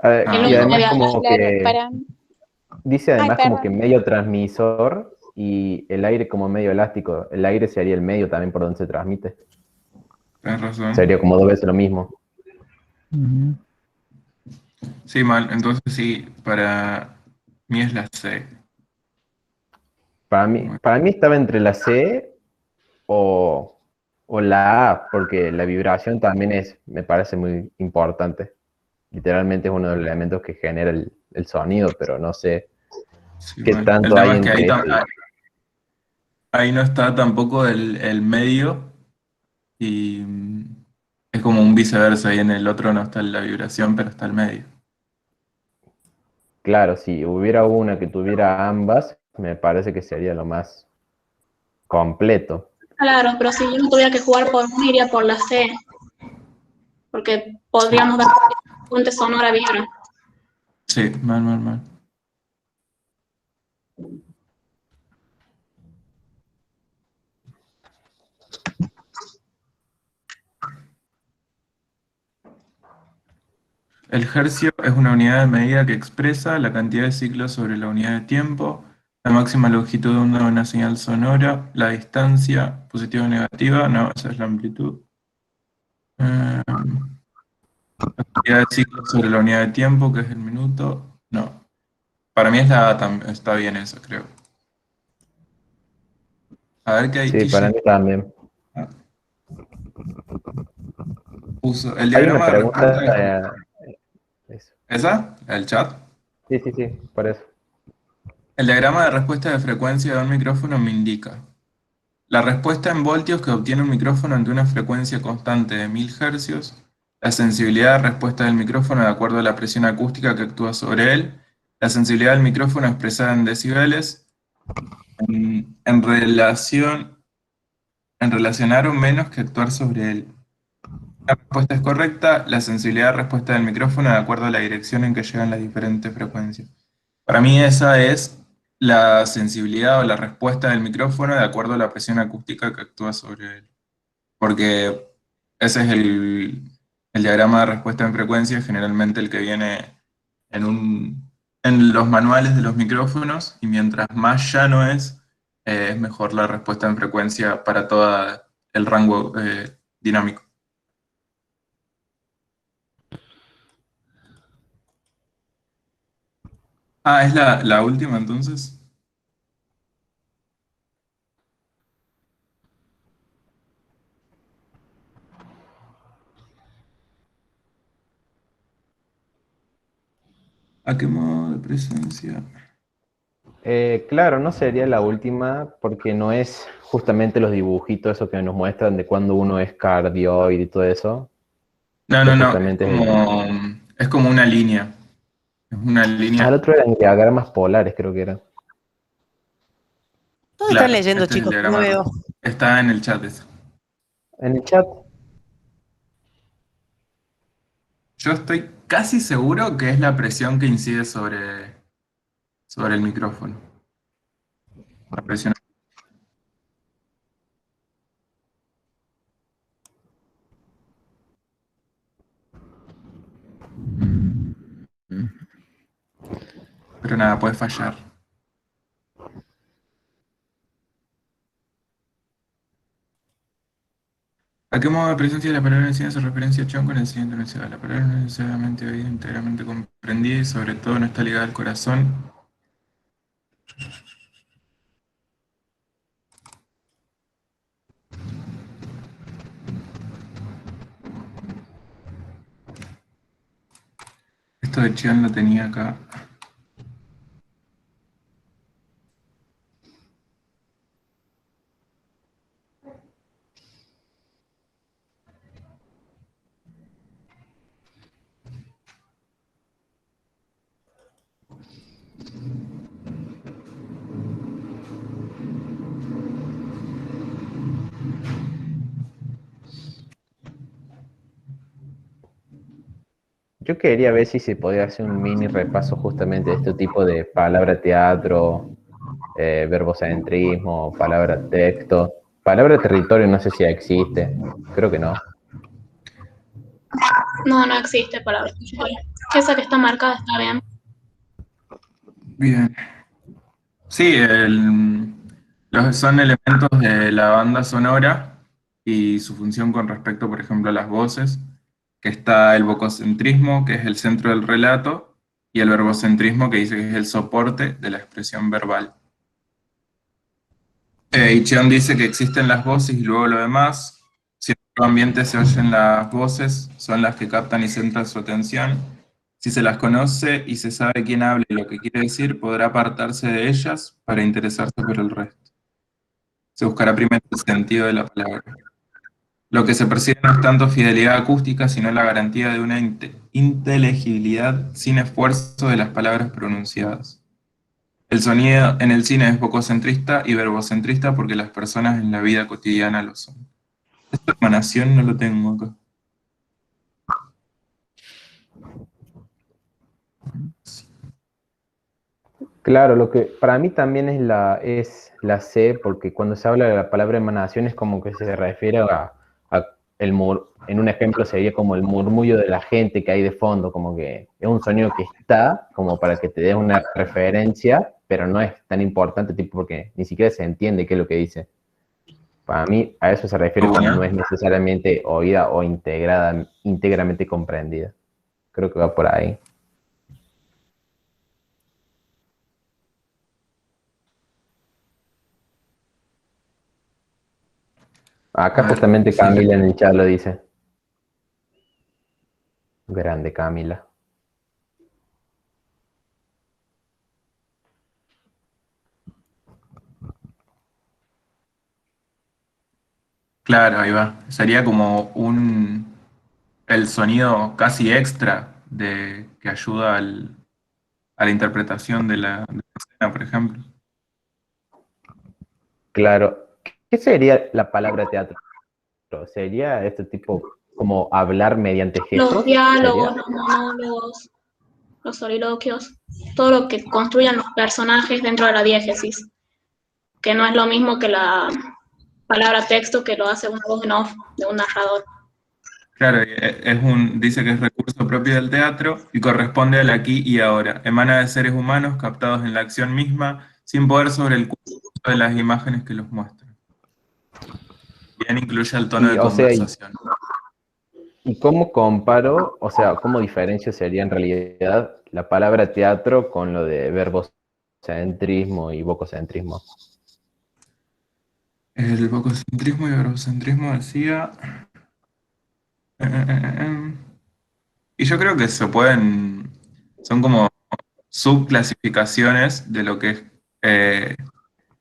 El Y único además medio como claro, que para... dice Ay, además como que perdón. medio transmisor y el aire como medio elástico. El aire sería el medio también por donde se transmite. Tienes razón. Sería como 2 veces lo mismo. Sí, mal. Entonces sí, para mí es la C. Para mí estaba entre la C o la A, porque la vibración también me parece muy importante. Literalmente es uno de los elementos que genera el sonido, pero no sé Sí, qué mal. El tanto tema hay es que entre eso. ahí no está tampoco el medio y es como un viceversa. Y en el otro no está la vibración, pero está el medio. Claro, si hubiera una que tuviera ambas, me parece que sería lo más completo. Claro, pero si yo no tuviera que jugar por uno, iría por la C. Porque podríamos dar fuente sonora vibra. Sí, mal. El hercio es una unidad de medida que expresa la cantidad de ciclos sobre la unidad de tiempo, la máxima longitud de onda de una señal sonora, la distancia, positiva o negativa, no, esa es la amplitud. La cantidad de ciclos sobre la unidad de tiempo, que es el minuto, no. Para mí está bien eso, creo. A ver qué hay. Sí, para mí también. Puso el Hay diagrama una de respuesta. pregunta. Eso. ¿Esa? ¿El chat? Sí, por eso. El diagrama de respuesta de frecuencia de un micrófono me indica la respuesta en voltios que obtiene un micrófono ante una frecuencia constante de 1000 Hz, la sensibilidad de respuesta del micrófono de acuerdo a la presión acústica que actúa sobre él, la sensibilidad del micrófono expresada en decibeles, en relacionar o menos que actuar sobre él. La respuesta es correcta, la sensibilidad de respuesta del micrófono de acuerdo a la dirección en que llegan las diferentes frecuencias. Para mí esa es la sensibilidad o la respuesta del micrófono de acuerdo a la presión acústica que actúa sobre él. Porque ese es el diagrama de respuesta en frecuencia, generalmente el que viene en en los manuales de los micrófonos, y mientras más llano es mejor la respuesta en frecuencia para todo el rango dinámico. Ah, ¿es la última entonces? ¿A qué modo de presencia? Claro, no sería la última porque no es justamente los dibujitos esos que nos muestran de cuando uno es cardioide y todo eso. No, Que no, no, justamente es como una línea. Es una línea. el otro eran diagramas polares, creo que era. ¿Dónde Claro, están leyendo, este es el chicos? No diagrama. veo. Está en el chat eso. En el chat. Yo estoy casi seguro que es la presión que incide sobre el micrófono. La presión. Pero nada, puede fallar. ¿A qué modo de presencia de la palabra encima hace referencia a Chon con el siguiente enunciado? La palabra no es necesariamente oída, íntegramente comprendida y sobre todo no está ligada al corazón. Esto de Chian lo tenía acá. Yo quería ver si se podía hacer un mini repaso justamente de este tipo de palabra teatro, verbocentrismo, palabra texto. Palabra territorio no sé si existe, creo que no. No, no existe palabra. Esa que está marcada está bien. Bien. Sí, son elementos de la banda sonora y su función con respecto, por ejemplo, a las voces, que está el vococentrismo, que es el centro del relato, y el verbocentrismo, que dice que es el soporte de la expresión verbal. Y Chion dice que existen las voces y luego lo demás. Si en otro ambiente se oyen las voces, son las que captan y centran su atención. Si se las conoce y se sabe quién habla y lo que quiere decir, podrá apartarse de ellas para interesarse por el resto. Se buscará primero el sentido de la palabra. Lo que se percibe no es tanto fidelidad acústica, sino la garantía de una inteligibilidad sin esfuerzo de las palabras pronunciadas. El sonido en el cine es vococentrista y verbocentrista porque las personas en la vida cotidiana lo son. Esta emanación no lo tengo acá. Claro, lo que para mí también es la C, porque cuando se habla de la palabra emanación es como que se refiere a en un ejemplo sería como el murmullo de la gente que hay de fondo, como que es un sonido que está como para que te des una referencia, pero no es tan importante, tipo porque ni siquiera se entiende qué es lo que dice. Para mí a eso se refiere cuando no es necesariamente oída o íntegramente comprendida. Creo que va por ahí. Acá justamente Camila en el chat lo dice. Grande Camila. Claro, ahí va. Sería como el sonido casi extra que ayuda a la interpretación de la escena, por ejemplo. Claro. ¿Qué sería la palabra teatro? ¿Sería este tipo como hablar mediante gestos? Los diálogos, los monólogos, los soliloquios, todo lo que construyan los personajes dentro de la diégesis, que no es lo mismo que la palabra texto que lo hace una voz en off de un narrador. Claro, dice que es recurso discurso propio del teatro y corresponde al aquí y ahora. Emana de seres humanos captados en la acción misma, sin poder sobre el curso de las imágenes que los muestran. Bien, incluye el tono de o sea, conversación. ¿y cómo comparo, o sea, cómo diferencio sería en realidad la palabra teatro con lo de verbocentrismo y vococentrismo? El vococentrismo y el verbocentrismo decía... Y yo creo que son como subclasificaciones de lo que es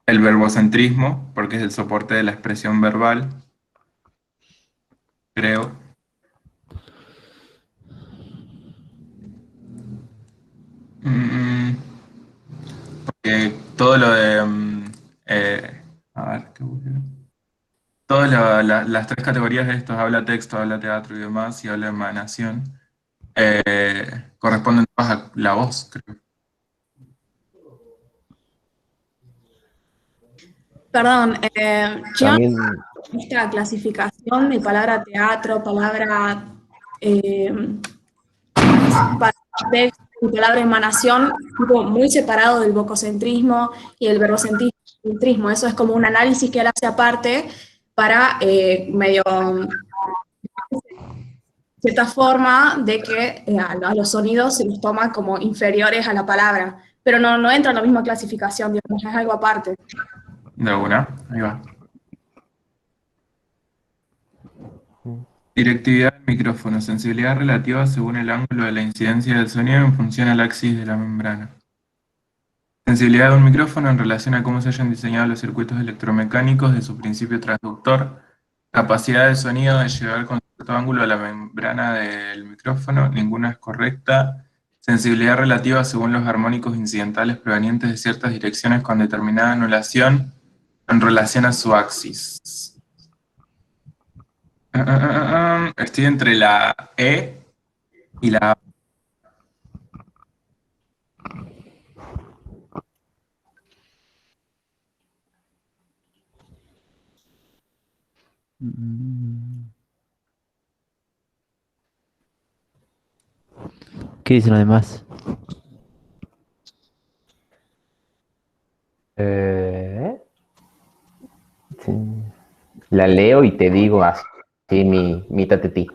el verbocentrismo, porque es el soporte de la expresión verbal, creo. Porque todo lo de... a ver, ¿qué busqué? Todas las tres categorías de estos, habla texto, habla teatro y demás, y habla emanación, corresponden todas a la voz, creo. Perdón, yo También, esta clasificación de palabra teatro, palabra texto y palabra emanación, tipo, muy separado del vococentrismo y el verbocentrismo. Eso es como un análisis que él hace aparte para medio cierta forma de que a los sonidos se los toma como inferiores a la palabra, pero no entra en la misma clasificación, digamos, es algo aparte. De una, ahí va. Directividad del micrófono, sensibilidad relativa según el ángulo de la incidencia del sonido en función al axis de la membrana. Sensibilidad de un micrófono en relación a cómo se hayan diseñado los circuitos electromecánicos de su principio transductor. Capacidad del sonido de llegar con cierto ángulo a la membrana del micrófono, ninguna es correcta. Sensibilidad relativa según los armónicos incidentales provenientes de ciertas direcciones con determinada anulación en relación a su axis. Estoy entre la E y la A. ¿Qué dicen los demás? sí, la leo y te digo así mi tatetí.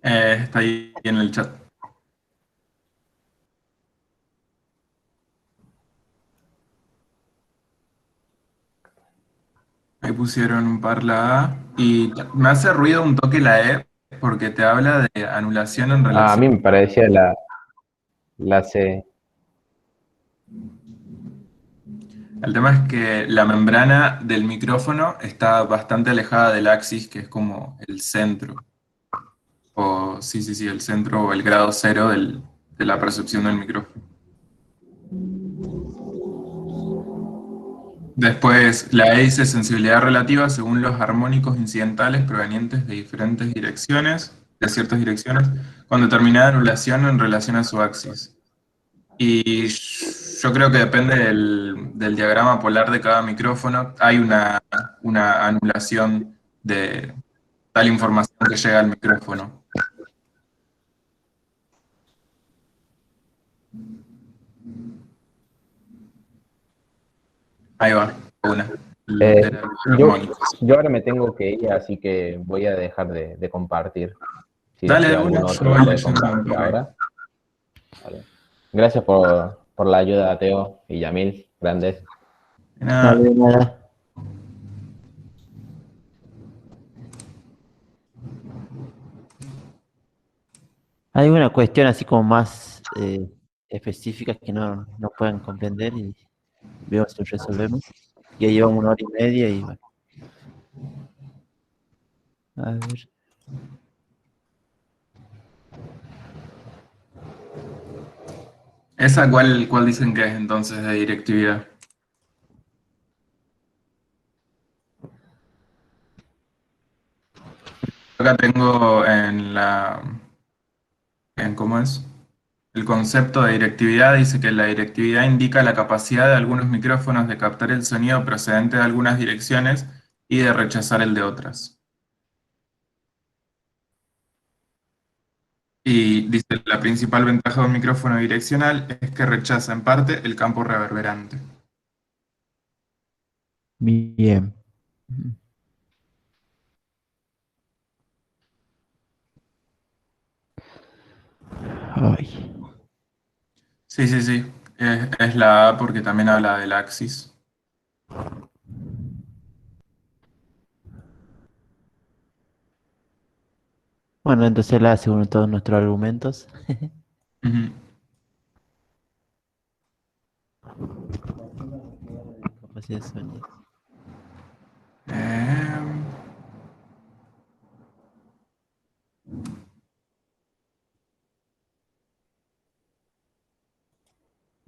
Está ahí en el chat. Ahí pusieron un par la A. Y me hace ruido un toque la E porque te habla de anulación en A relación. mí me parecía la C. El tema es que la membrana del micrófono está bastante alejada del axis, que es como el centro. O sí, el centro o el grado cero de la percepción del micrófono. Después, la E dice sensibilidad relativa según los armónicos incidentales provenientes de diferentes direcciones, de ciertas direcciones, con determinada anulación en relación a su axis. Y yo creo que depende del diagrama polar de cada micrófono, hay una anulación de tal información que llega al micrófono. Ahí va, una. Yo ahora me tengo que ir, así que voy a dejar de compartir. Si Dale, si una, algún yo otro voy puede leyendo un compartir poco. ahora. Vale. Gracias por la ayuda, Teo y Yamil, grandes. De nada. De nada. Hay una cuestión así como más específica que no pueden comprender y vemos si lo resolvemos. Ya llevamos 1 hora y media y bueno. A ver. ¿Esa cuál dicen que es entonces de directividad? Acá tengo ¿cómo es? El concepto de directividad dice que la directividad indica la capacidad de algunos micrófonos de captar el sonido procedente de algunas direcciones y de rechazar el de otras. Y dice, la principal ventaja de un micrófono bidireccional es que rechaza en parte el campo reverberante. Bien. Ay. Sí, sí, sí. Es la A porque también habla del axis. Bueno, entonces la según todos nuestros argumentos. Ujú. Capacidad de sonido.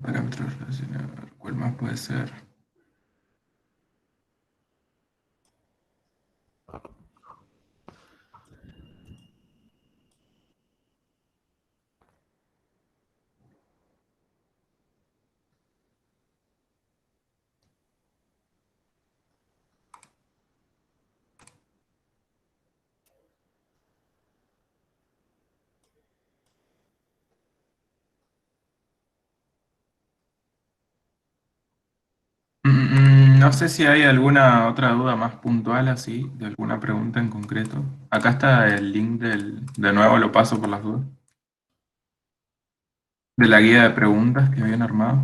Parámetros relacionados. ¿Cuál más puede ser? No sé si hay alguna otra duda más puntual así, de alguna pregunta en concreto. Acá está el link de nuevo lo paso por las dudas. De la guía de preguntas que habían armado.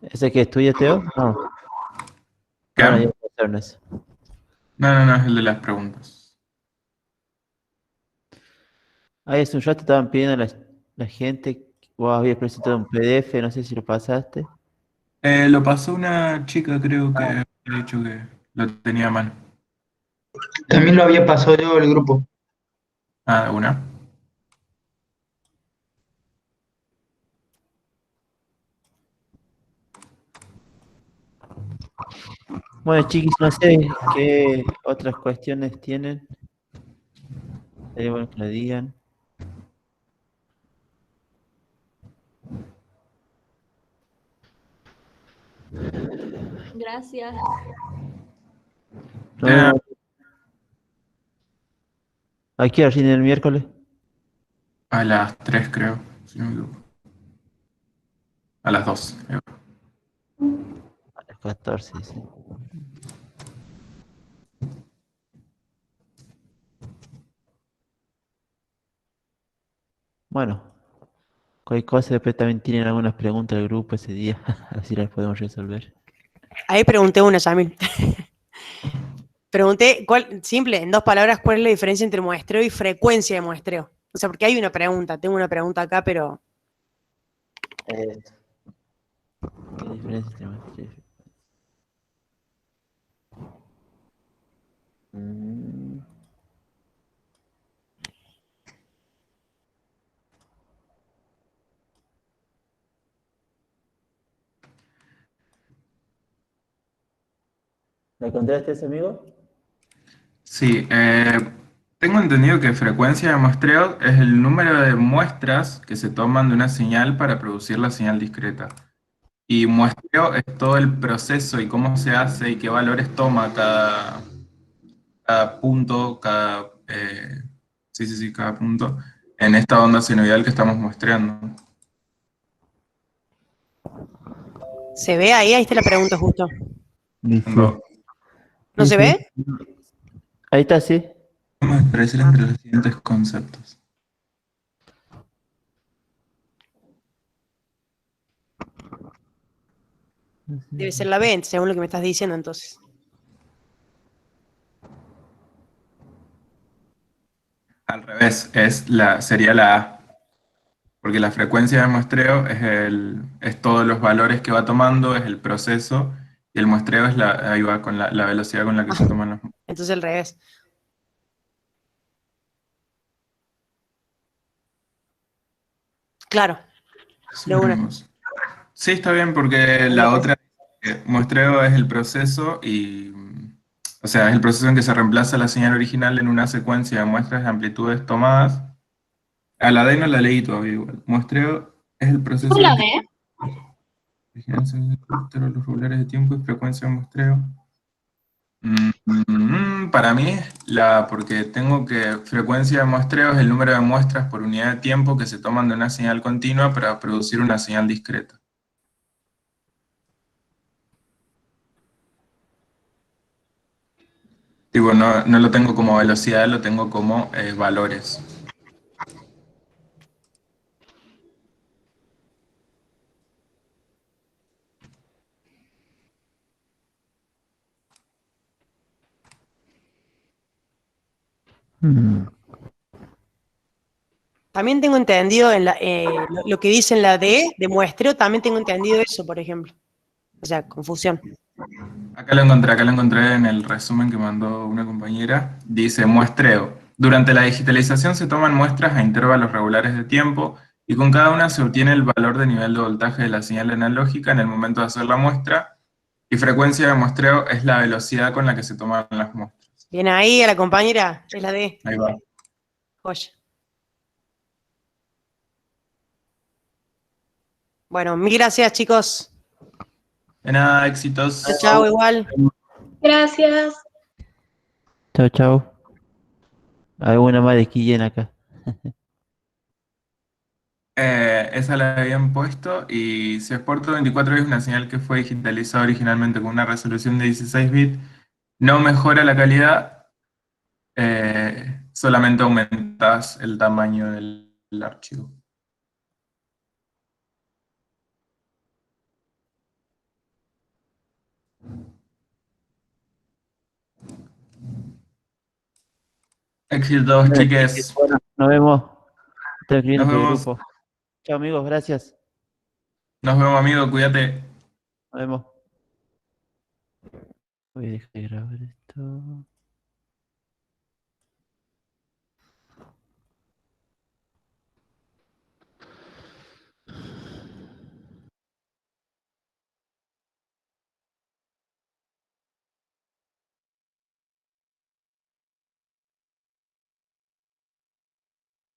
¿Ese que estudia, Teo? No. ¿Qué? No, ya pasaron eso. No, es el de las preguntas. Ahí es un chat, te estaban pidiendo la gente. Vos habías presentado un PDF, no sé si lo pasaste. Lo pasó una chica, creo que había dicho que lo tenía a mano. También lo había pasado yo el grupo. Ah, una. Bueno, chiquis, no sé qué otras cuestiones tienen. Sería bueno que lo digan. Gracias. No. ¿A qué hora viene el miércoles? A las 3 creo, si no me equivoco. A las 2. A las 14, sí. Bueno, cualquier cosa, después también tienen algunas preguntas del grupo ese día, así las podemos resolver. Ahí pregunté una, Yamil. Pregunté, simple, en 2 palabras, ¿cuál es la diferencia entre muestreo y frecuencia de muestreo? O sea, porque hay una pregunta, tengo una pregunta acá, pero... ¿Qué diferencia entre muestreo y frecuencia? ¿Me encontraste ese amigo? Sí, tengo entendido que frecuencia de muestreo es el número de muestras que se toman de una señal para producir la señal discreta. Y muestreo es todo el proceso y cómo se hace y qué valores toma cada punto, cada punto en esta onda senoidal que estamos muestreando. ¿Se ve ahí? Ahí está la pregunta justo. Cuando ¿No se ve? Ahí está, sí. vamos a expresar entre los siguientes conceptos. Debe ser la B, según lo que me estás diciendo, entonces. Al revés, sería la A. Porque la frecuencia de muestreo es todos los valores que va tomando, es el proceso, y el muestreo es ahí va con la velocidad con la que se toman los. Entonces al revés. Claro. Sí, sí, está bien, porque la otra, muestreo es el proceso o sea, es el proceso en que se reemplaza la señal original en una secuencia de muestras de amplitudes tomadas, A la D no la leí todavía igual. Muestreo es el proceso ¿Hola, de vigilancia de los regulares de tiempo y frecuencia de muestreo. Para mí, porque tengo que frecuencia de muestreo es el número de muestras por unidad de tiempo que se toman de una señal continua para producir una señal discreta. Digo, no lo tengo como velocidad, lo tengo como valores. También tengo entendido lo que dice en la D de muestreo, también tengo entendido eso, por ejemplo. O sea, confusión. Acá lo encontré en el resumen que mandó una compañera. Dice, muestreo. Durante la digitalización se toman muestras a intervalos regulares de tiempo y con cada una se obtiene el valor de nivel de voltaje de la señal analógica en el momento de hacer la muestra, y frecuencia de muestreo es la velocidad con la que se toman las muestras. Bien ahí, a la compañera, es la D. Ahí va. Joya. Bueno, mil gracias, chicos. De nada, éxitos. Chao, chao, igual. Gracias. Chao, chao. Hay una más de Quillen acá. Esa la habían puesto, y si exporto 24 bits, una señal que fue digitalizada originalmente con una resolución de 16 bits, no mejora la calidad, solamente aumentas el tamaño del archivo. Éxitos, Bueno, chiques. bueno, nos vemos. Estoy escribiendo Nos por el vemos. grupo. Chao, amigos, gracias. Nos vemos, amigo, cuídate. Nos vemos. Voy a dejar de grabar esto.